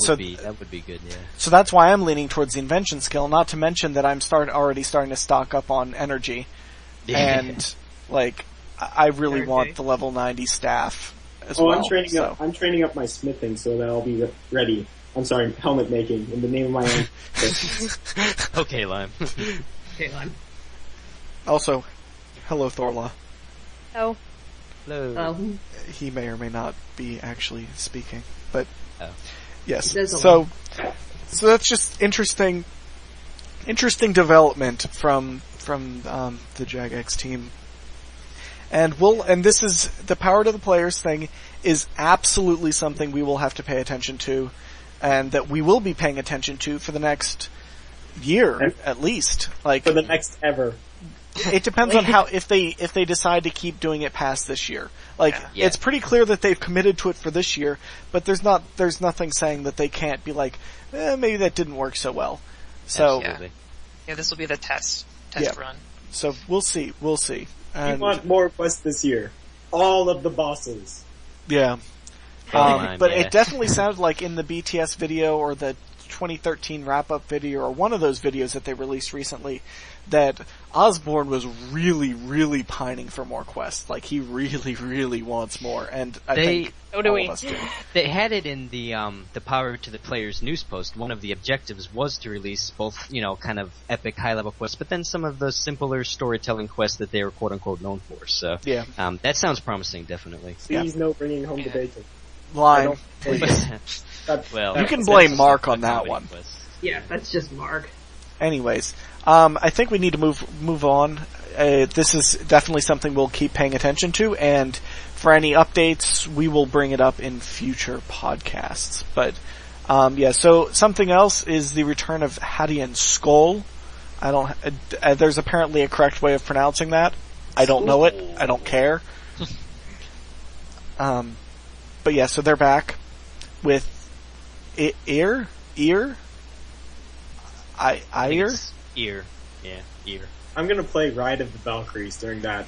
Speaker 2: would be good, yeah.
Speaker 1: So that's why I'm leaning towards the invention skill, not to mention that I'm already starting to stock up on energy. Yeah. And, I really want the level 90 staff as well.
Speaker 4: I'm training up my smithing so that I'll be ready. I'm sorry, helmet making, in the name of my own.
Speaker 2: Okay, Lime.
Speaker 1: Also, hello, Thorlah.
Speaker 6: Oh.
Speaker 2: Hello.
Speaker 1: He may or may not be actually speaking, but yes. So that's just interesting development from the Jagex team, and this is the power to the players thing is absolutely something we will have to pay attention to, and that we will be paying attention to for the next year at least. For
Speaker 4: the next ever.
Speaker 1: It depends on if they decide to keep doing it past this year. It's pretty clear that they've committed to it for this year, but there's nothing saying that they can't be maybe that didn't work so well. So
Speaker 5: yeah, this will be the test run.
Speaker 1: So we'll see.
Speaker 4: And we want more quests this year. All of the bosses.
Speaker 1: Yeah. But it definitely sounded like in the BTS video or the 2013 wrap-up video or one of those videos that they released recently that Osborne was really, really pining for more quests. He really, really wants more, and I think all of us do.
Speaker 2: They had it in the Power to the Players news post. One of the objectives was to release both, kind of epic high-level quests, but then some of those simpler storytelling quests that they were quote-unquote known for. So that sounds promising, definitely.
Speaker 4: Please no bringing home the bacon.
Speaker 1: Lime, please.
Speaker 2: Well,
Speaker 1: you can blame Mark on that one.
Speaker 3: Yeah, that's just Mark.
Speaker 1: Anyways, I think we need to move on. This is definitely something we'll keep paying attention to, and for any updates, we will bring it up in future podcasts. But So something else is the return of Hadian's skull. There's apparently a correct way of pronouncing that. I don't know it. I don't care. But yeah, so they're back with ear.
Speaker 2: Ear.
Speaker 4: I'm gonna play Ride of the Valkyries during that.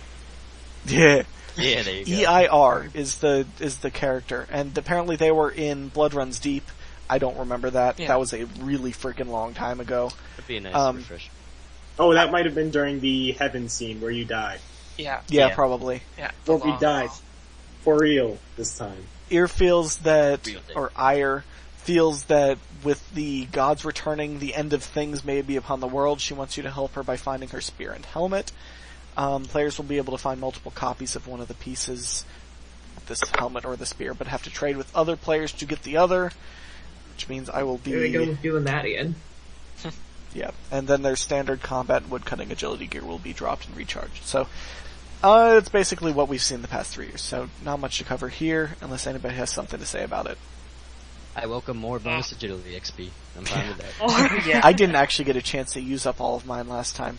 Speaker 1: Yeah.
Speaker 2: Yeah, there you go.
Speaker 1: EIR is the character, and apparently they were in Blood Runs Deep. I don't remember that. Yeah. That was a really freaking long time ago.
Speaker 2: That'd be a nice refresh.
Speaker 4: Oh, that might have been during the heaven scene where you died.
Speaker 1: Yeah, probably.
Speaker 5: Yeah.
Speaker 4: Well, we died. For real this time.
Speaker 1: Ear feels that, or Ire feels that with the gods returning, the end of things may be upon the world. She wants you to help her by finding her spear and helmet. Players will be able to find multiple copies of one of the pieces, this helmet or the spear, but have to trade with other players to get the other, which means I will be...
Speaker 3: There we go, doing that again.
Speaker 1: Yeah, and then their standard combat woodcutting agility gear will be dropped and recharged. So, it's basically what we've seen the past 3 years, so not much to cover here, unless anybody has something to say about it.
Speaker 2: I welcome more bonus agility XP. I'm fine with that.
Speaker 1: Yeah. I didn't actually get a chance to use up all of mine last time.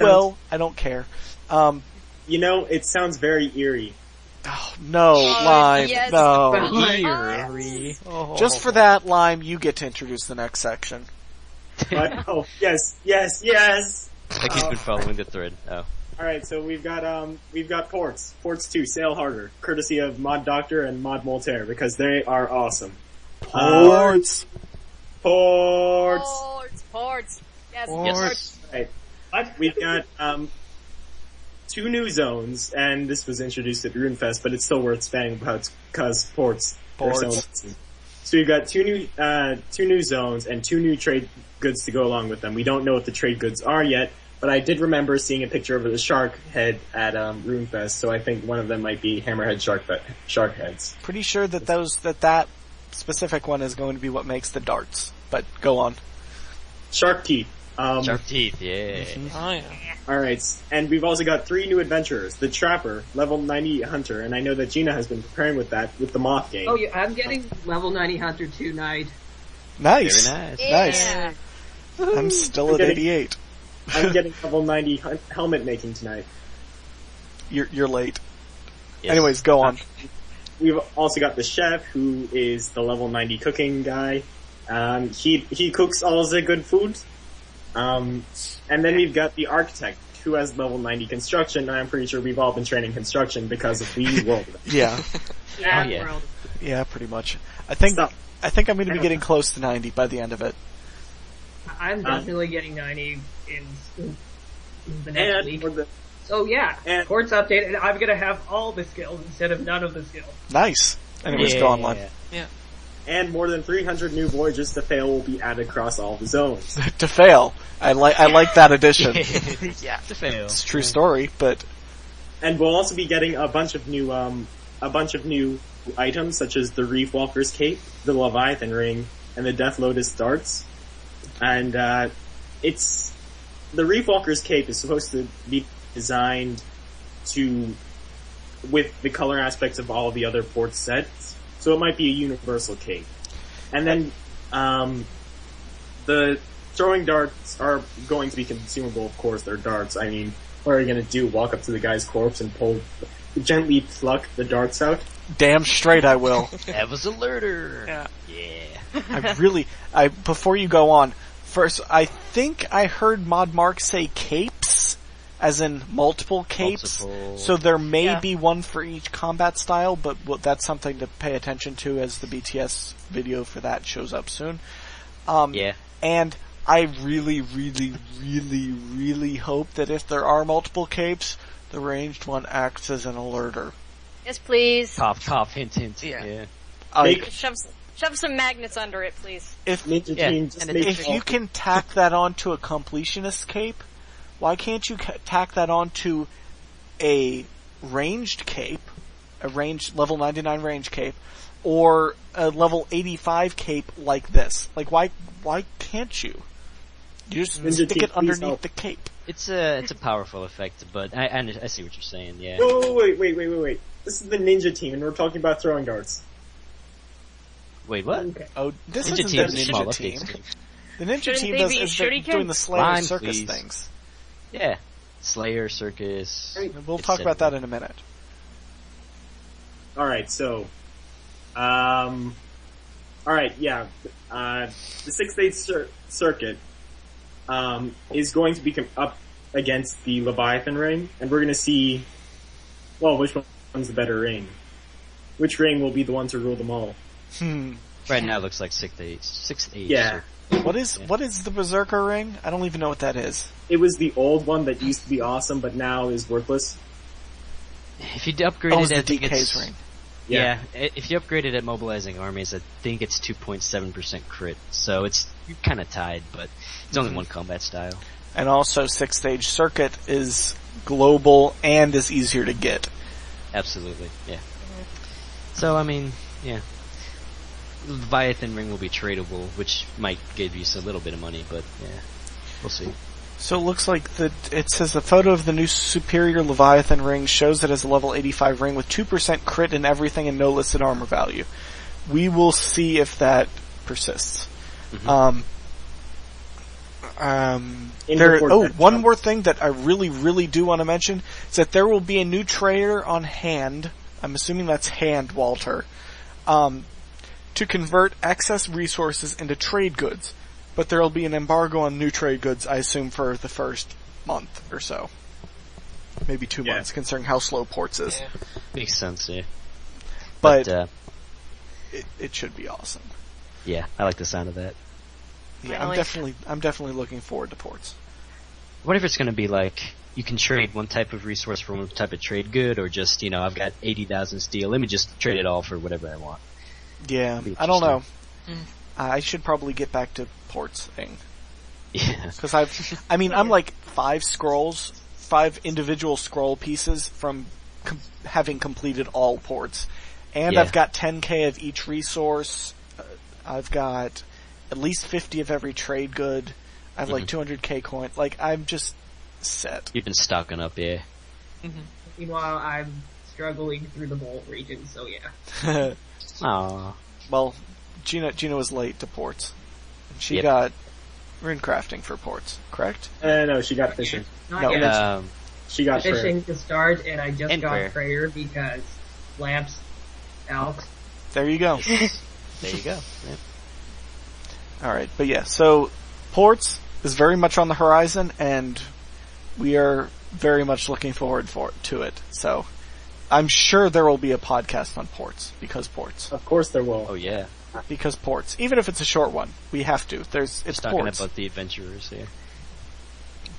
Speaker 1: Well, I don't care.
Speaker 4: It sounds very eerie.
Speaker 1: Oh, no, Lime,
Speaker 6: yes.
Speaker 1: no.
Speaker 2: Eerie.
Speaker 1: Oh. Just for that, Lime, you get to introduce the next section.
Speaker 4: Oh, yes.
Speaker 2: Like he's been following the thread. Oh.
Speaker 4: Alright, so we've got ports. Ports 2, Sail Harder, courtesy of Mod Doctor and Mod Moltaire, because they are awesome.
Speaker 1: Ports!
Speaker 6: Ports! Yes,
Speaker 2: Yes.
Speaker 4: Right. We've got, 2 new zones, and this was introduced at RuneFest, but it's still worth spamming about, cause ports. So we've got two new zones and 2 new trade goods to go along with them. We don't know what the trade goods are yet, but I did remember seeing a picture of the shark head at RuneFest, so I think one of them might be hammerhead shark heads.
Speaker 1: Pretty sure that that specific one is going to be what makes the darts. But go on.
Speaker 4: Shark teeth.
Speaker 2: Shark teeth, yeah.
Speaker 5: Oh, yeah.
Speaker 4: Alright, and we've also got 3 new adventurers. The Trapper, level 90 Hunter, and I know that Geena has been preparing with that, with the Moth game.
Speaker 3: Oh yeah, I'm getting level 90 Hunter tonight.
Speaker 1: Nice.
Speaker 2: Very nice.
Speaker 6: Yeah.
Speaker 1: Nice. I'm still at 88.
Speaker 4: I'm getting level 90 helmet making tonight.
Speaker 1: You're late.
Speaker 2: Yes.
Speaker 1: Anyways, go on.
Speaker 4: We've also got the Chef, who is the level 90 cooking guy. He cooks all the good food. And then we've got the Architect, who has level 90 construction, and I'm pretty sure we've all been training construction because of the world.
Speaker 1: Yeah.
Speaker 3: World.
Speaker 1: Yeah, pretty much. I think I'm going to be getting close to 90 by the end of it.
Speaker 3: I'm definitely getting 90 in the next week. So yeah, Ports updated. I'm gonna have all the skills instead of none of the skills.
Speaker 1: Nice. Anyways, go on, Lime.
Speaker 5: Yeah.
Speaker 4: And more than 300 new voyages to fail will be added across all the zones.
Speaker 1: To fail. I like that addition.
Speaker 5: Yeah,
Speaker 2: to fail.
Speaker 1: It's a true story, but...
Speaker 4: And we'll also be getting a bunch of new items, such as the Reef Walker's Cape, the Leviathan Ring, and the Death Lotus Darts. And, the Reef Walker's Cape is supposed to be designed with the color aspects of all the other port sets, so it might be a universal cape. And then, the throwing darts are going to be consumable, of course, they're darts. I mean, what are you gonna do, walk up to the guy's corpse and gently pluck the darts out?
Speaker 1: Damn straight I will.
Speaker 2: That was a lurder. Yeah.
Speaker 1: Before you go on, first, I think I heard Mod Mark say capes, as in multiple capes. So there may be one for each combat style, but that's something to pay attention to as the BTS video for that shows up soon. And I really, really, really, really hope that if there are multiple capes, the ranged one acts as an alerter.
Speaker 6: Yes, please.
Speaker 2: Cough, cough, hint, hint.
Speaker 5: Yeah.
Speaker 6: Shove some magnets under it, please.
Speaker 1: If you can tack that onto a completionist cape, why can't you tack that onto a ranged cape, a ranged level 99 range cape, or a level 85 cape like this? Like, why can't you? You just stick it underneath the cape.
Speaker 2: It's a powerful effect, but I see what you're saying. Yeah.
Speaker 4: Wait! This is the ninja team, and we're talking about throwing darts.
Speaker 2: Wait, what?
Speaker 3: Okay.
Speaker 1: Oh, this
Speaker 2: Ninja
Speaker 1: isn't
Speaker 2: Team
Speaker 1: the Ninja Team. The Ninja
Speaker 6: Shouldn't
Speaker 1: Team
Speaker 6: they
Speaker 1: does
Speaker 6: be
Speaker 1: is they're
Speaker 6: Shuriken?
Speaker 1: doing the Slayer
Speaker 2: Lime,
Speaker 1: Circus
Speaker 2: please.
Speaker 1: things.
Speaker 2: Yeah. Slayer, Circus.
Speaker 1: We'll talk about that in a minute.
Speaker 4: Alright, so, alright, yeah, the 6th Circuit, is going to be up against the Leviathan ring, and we're gonna see, well, which one's the better ring. Which ring will be the one to rule them all?
Speaker 2: Right now it looks like 6th Age.
Speaker 4: Yeah.
Speaker 1: What is the Berserker ring? I don't even know what that is.
Speaker 4: It was the old one that used to be awesome, but now is worthless.
Speaker 2: If you upgrade
Speaker 1: it's
Speaker 2: it,
Speaker 1: the
Speaker 2: I think
Speaker 1: DK's
Speaker 2: it's...
Speaker 1: ring.
Speaker 2: Yeah, if you upgrade it at Mobilizing Armies, I think it's 2.7% crit, so it's kind of tied, but it's only one combat style.
Speaker 1: And also, 6th Age Circuit is global and is easier to get.
Speaker 2: Absolutely, yeah. So, I mean, yeah. Leviathan ring will be tradable, which might give you a little bit of money, but yeah, we'll see.
Speaker 1: So it looks like it says the photo of the new superior Leviathan ring shows it as a level 85 ring with 2% crit in everything and no listed armor value. We will see if that persists.
Speaker 2: Mm-hmm.
Speaker 1: One more thing that I really, really do want to mention is that there will be a new trader on hand. I'm assuming that's hand, Walter. To convert excess resources into trade goods. But there will be an embargo on new trade goods, I assume, for the first month or so. Maybe 2 months, considering how slow ports is.
Speaker 2: Yeah. Makes sense, yeah.
Speaker 1: But it should be awesome.
Speaker 2: Yeah, I like the sound of that.
Speaker 1: Yeah, I'm definitely looking forward to ports.
Speaker 2: What if it's going to be like, you can trade one type of resource for one type of trade good, or just, I've got 80,000 steel, let me just trade it all for whatever I want.
Speaker 1: Yeah, I don't know. I should probably get back to ports thing.
Speaker 2: Yeah.
Speaker 1: Because I'm like 5 individual scroll pieces from having completed all ports. And I've got 10k of each resource. I've got at least 50 of every trade good. I have like 200k coins. Like, I'm just set.
Speaker 2: You've been stocking up, yeah.
Speaker 3: Meanwhile, I'm struggling through the Bolt region, so yeah.
Speaker 2: Aww.
Speaker 1: Well, Geena was late to ports. She got rune crafting for ports, correct?
Speaker 4: No, she got fishing.
Speaker 3: Not yet.
Speaker 4: She got
Speaker 3: fishing to start, and I just got
Speaker 2: prayer.
Speaker 3: prayer because lamps out.
Speaker 1: There you go.
Speaker 2: There you go. Yeah.
Speaker 1: Alright, but yeah, so ports is very much on the horizon, and we are very much looking forward to it. So, I'm sure there will be a podcast on ports, because ports.
Speaker 4: Of course there will.
Speaker 2: Oh yeah.
Speaker 1: Because ports. Even if it's a short one, we have to. It's
Speaker 2: talking
Speaker 1: ports.
Speaker 2: about the adventurers here.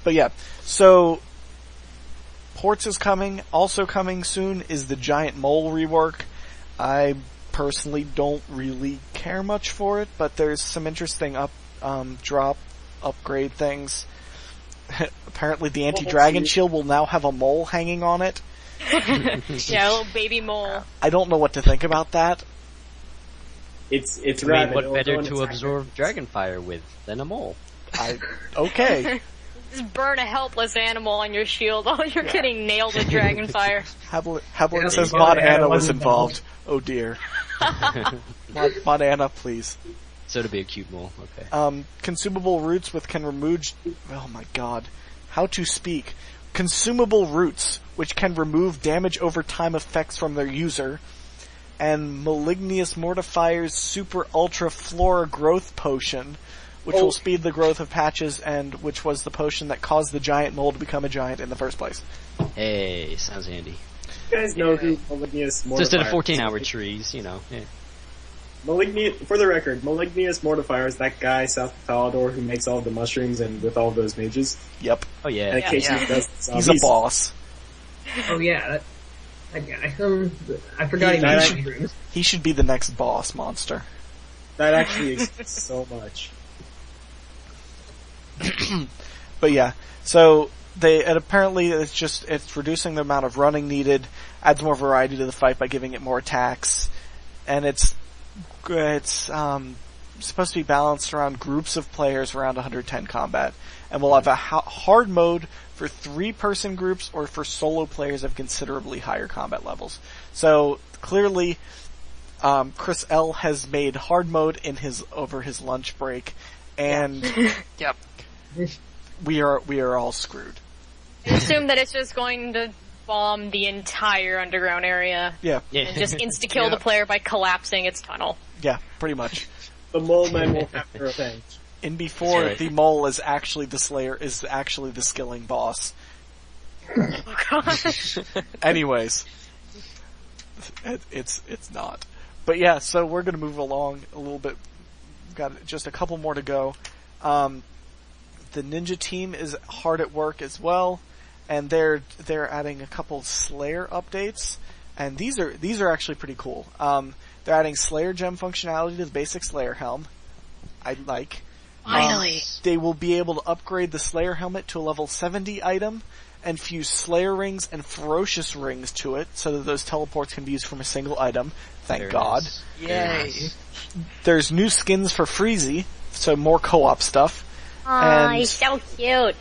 Speaker 1: But yeah, so ports is coming. Also coming soon is the Giant Mole rework. I personally don't really care much for it, but there's some interesting upgrade things. Apparently the anti-dragon shield will now have a mole hanging on it.
Speaker 6: Yeah, a little baby mole.
Speaker 1: I don't know what to think about that.
Speaker 4: It's
Speaker 2: I mean, what better to absorb dragon fire with than a mole?
Speaker 1: Okay.
Speaker 6: Just burn a helpless animal on your shield while you're getting nailed with dragon fire.
Speaker 1: Habblet says Mod Anna was involved. Oh dear. Mod Anna, please.
Speaker 2: So to be a cute mole, okay.
Speaker 1: Consumable roots can remove... Oh my god. How to speak. Consumable roots, which can remove damage over time effects from their user. And Malignius Mortifier's Super Ultra Flora Growth Potion, which will speed the growth of patches, and which was the potion that caused the giant mole to become a giant in the first place.
Speaker 2: Hey, sounds handy.
Speaker 4: You guys know who Malignius Mortifier is.
Speaker 2: Just in a 14-hour trees, yeah.
Speaker 4: For the record, Malignius Mortifier is that guy south of Falador who makes all the mushrooms and with all those mages.
Speaker 1: Yep.
Speaker 2: Oh yeah.
Speaker 4: And occasionally does
Speaker 1: He's a boss.
Speaker 3: Oh yeah, that guy. I forgot he made mushrooms.
Speaker 1: He should be the next boss monster.
Speaker 4: That actually exists so much.
Speaker 1: But yeah, so apparently it's reducing the amount of running needed, adds more variety to the fight by giving it more attacks, and it's supposed to be balanced around groups of players around 110 combat, and we'll have a hard mode for 3-person groups or for solo players of considerably higher combat levels. So clearly, Chris L has made hard mode over his lunch break, and
Speaker 5: yep,
Speaker 1: we are all screwed.
Speaker 6: I assume that it's just going to bomb the entire underground area.
Speaker 1: Yeah.
Speaker 6: And just insta-kill the player by collapsing its tunnel.
Speaker 1: Yeah, pretty much.
Speaker 4: The mole men will have their revenge.
Speaker 1: In before, the mole is actually the Slayer, is actually the skilling boss.
Speaker 6: Oh gosh.
Speaker 1: Anyways. It's not. But yeah, so we're gonna move along a little bit. We've got just a couple more to go. The ninja team is hard at work as well, and they're adding a couple Slayer updates, and these are actually pretty cool. They're adding Slayer gem functionality to the basic Slayer helm. I like.
Speaker 6: Finally.
Speaker 1: They will be able to upgrade the Slayer helmet to a level 70 item and fuse Slayer rings and Ferocious rings to it so that those teleports can be used from a single item. Thank God.
Speaker 5: Yay.
Speaker 1: There's new skins for Freezy, so more co-op stuff.
Speaker 6: Aw, he's so cute.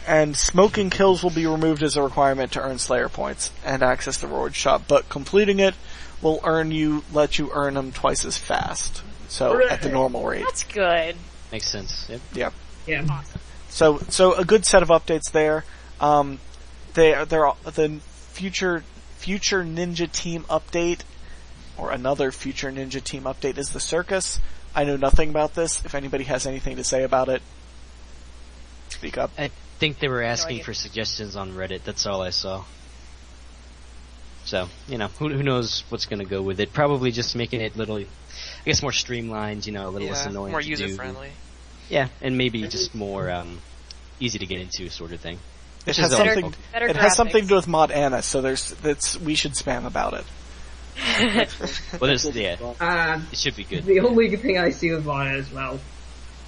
Speaker 1: And smoking kills will be removed as a requirement to earn Slayer points and access the reward shop, but completing it will let you earn them twice as fast. So,
Speaker 4: Hooray.
Speaker 1: At the normal rate.
Speaker 6: That's good.
Speaker 2: Makes sense. Yep.
Speaker 1: Yep.
Speaker 3: Yeah.
Speaker 1: So a good set of updates there. They're the future Ninja Team update, or another future Ninja Team update, is the Circus. I know nothing about this. If anybody has anything to say about it, speak up.
Speaker 2: I think they were asking for suggestions on Reddit. That's all I saw. So, who knows what's going to go with it. Probably just making it more streamlined, a little less annoying
Speaker 5: more
Speaker 2: to do.
Speaker 5: user-friendly.
Speaker 2: Yeah, and maybe just more easy to get into sort of thing.
Speaker 1: It has something to do with Mod Anna, so we should spam about it.
Speaker 2: Well, it should be good.
Speaker 3: The only good thing I see with Anna as well,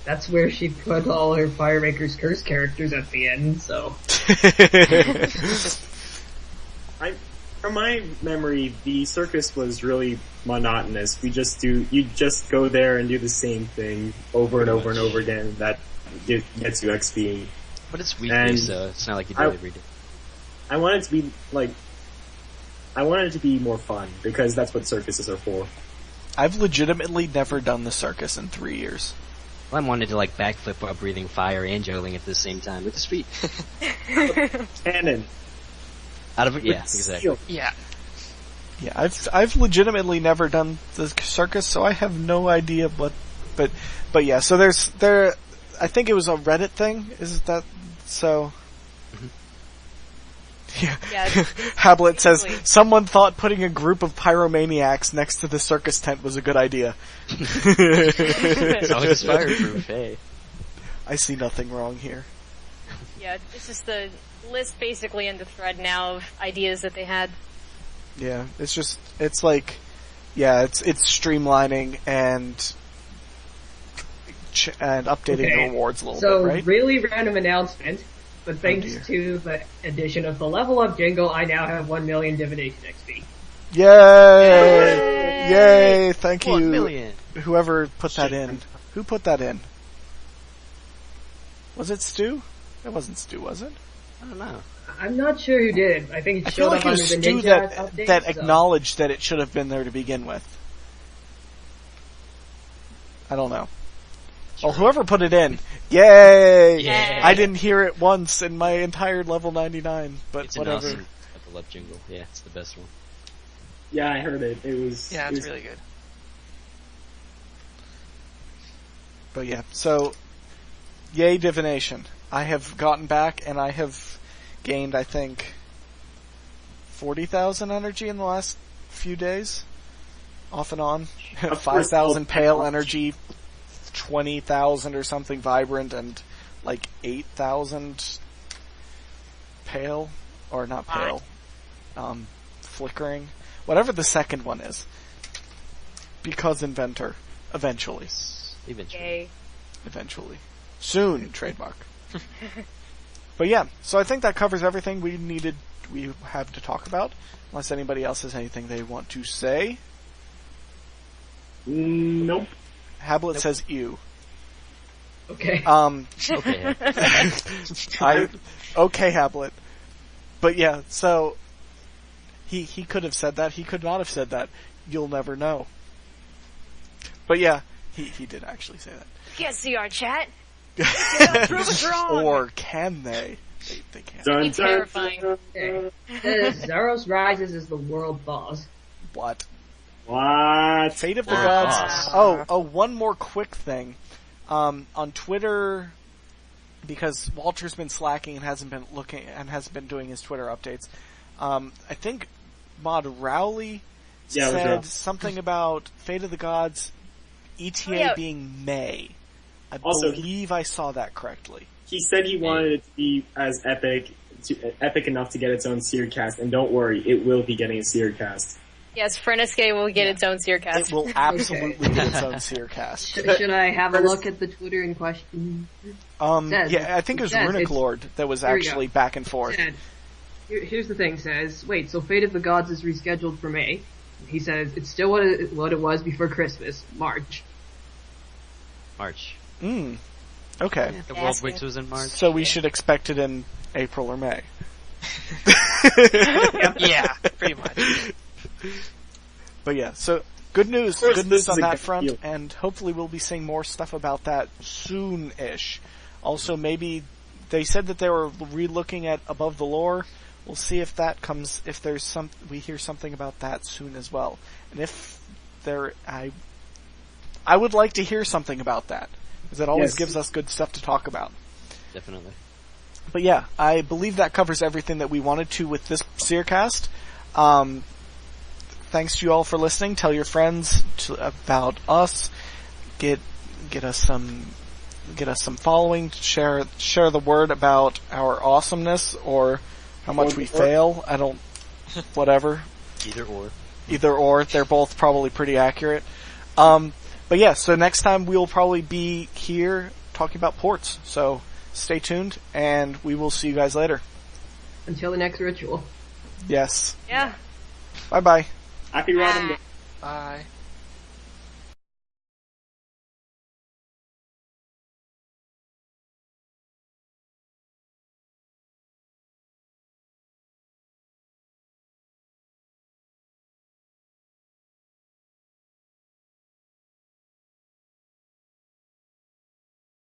Speaker 3: that's where she put all her Firemaker's Curse characters at the end, so.
Speaker 4: From my memory, the circus was really monotonous. You just go there and do the same thing over and over and over again. That gets you XP.
Speaker 2: But it's weekly, so it's not like you do it every day.
Speaker 4: I want it to be more fun, because that's what circuses are for.
Speaker 1: I've legitimately never done the circus in 3 years.
Speaker 2: Well, I wanted to backflip while breathing fire and juggling at the same time with his feet.
Speaker 4: Cannon.
Speaker 2: Out of it, yeah, exactly.
Speaker 5: Yeah.
Speaker 1: Yeah, I've legitimately never done the circus, so I have no idea what, but yeah, so I think it was a Reddit thing, is that so? Yeah. Habblet says, someone thought putting a group of pyromaniacs next to the circus tent was a good idea.
Speaker 2: It's always fireproof, hey.
Speaker 1: I see nothing wrong here.
Speaker 6: Yeah, it's just the list basically in the thread now of ideas that they had.
Speaker 1: Yeah, it's streamlining and updating the rewards a little bit, right?
Speaker 3: So, really random announcement, but thanks to the addition of the level up jingle, I now have 1 million divination XP.
Speaker 1: Yay! Yay! Thank you.
Speaker 2: 1 million.
Speaker 1: Whoever put that in. Who put that in? Was it Stu? It wasn't Stu, was it?
Speaker 2: I don't know.
Speaker 3: I'm not sure who did. I think it showed up under the
Speaker 1: Stu
Speaker 3: Ninja update.
Speaker 1: that acknowledged that it should have been there to begin with. I don't know. Well, whoever put it in, yay!
Speaker 2: Yeah.
Speaker 1: I didn't hear it once in my entire level 99, but
Speaker 2: it's
Speaker 1: whatever.
Speaker 2: An awesome level up jingle. Yeah, it's the best one.
Speaker 4: Yeah, I heard it. It's
Speaker 5: really good.
Speaker 1: But yeah, so, yay divination. I have gotten back, and I have gained, I think, 40,000 energy in the last few days. Off and on. 5,000 pale energy, 20,000 or something vibrant, and 8,000 pale, or not pale, flickering. Whatever the second one is. Because Inventor. Eventually. Eventually. Soon, trademark. But yeah, so I think that covers everything we have to talk about. Unless anybody else has anything they want to say.
Speaker 4: Nope.
Speaker 1: Hablett says ew.
Speaker 3: Okay.
Speaker 2: Okay.
Speaker 1: Okay, Hablett. But yeah, so he could have said that. He could not have said that. You'll never know. But yeah, he did actually say that.
Speaker 6: You can't see our chat.
Speaker 1: Prove us wrong. Or can they? They can't.
Speaker 6: It'd be terrifying.
Speaker 3: Zaros Rises is the world boss.
Speaker 1: What?
Speaker 4: What?
Speaker 1: Fate of the Gods. Oh, one more quick thing. On Twitter, because Walter's been slacking and hasn't been doing his Twitter updates. I think Mod Rowley said something about Fate of the Gods ETA being May. I believe I saw that correctly.
Speaker 4: He said he wanted it to be as epic enough to get its own Seercast, and don't worry, it will be getting a Seercast.
Speaker 6: Yes, Frenesque will get its own Seercast.
Speaker 1: It will absolutely get its own Seercast.
Speaker 3: Should I have a look at the Twitter in question?
Speaker 1: I think it was Runic Lord that was actually back and forth.
Speaker 3: Here's the thing, says, wait, so Fate of the Gods is rescheduled for May. He says, it's still what it was before Christmas, March.
Speaker 1: Okay.
Speaker 2: Yeah, the World Witch was in March.
Speaker 1: So we should expect it in April or May.
Speaker 5: Yeah, pretty much.
Speaker 1: But yeah, so good news on that front, and hopefully we'll be seeing more stuff about that soon-ish. Also, maybe they said that they were re-looking at Above the Lore. We'll see if that comes, if there's we hear something about that soon as well. And if I would like to hear something about that, because it always gives us good stuff to talk about.
Speaker 2: Definitely.
Speaker 1: But yeah, I believe that covers everything that we wanted to with this Seercast. Thanks to you all for listening. Tell your friends about us. Get us some following. Share the word about our awesomeness or how much we fail. Whatever. Either or. They're both probably pretty accurate. But yeah, so next time we'll probably be here talking about ports. So stay tuned, and we will see you guys later.
Speaker 3: Until the next ritual.
Speaker 1: Yes.
Speaker 6: Yeah.
Speaker 1: Bye-bye.
Speaker 4: Happy Robin Day.
Speaker 1: Bye.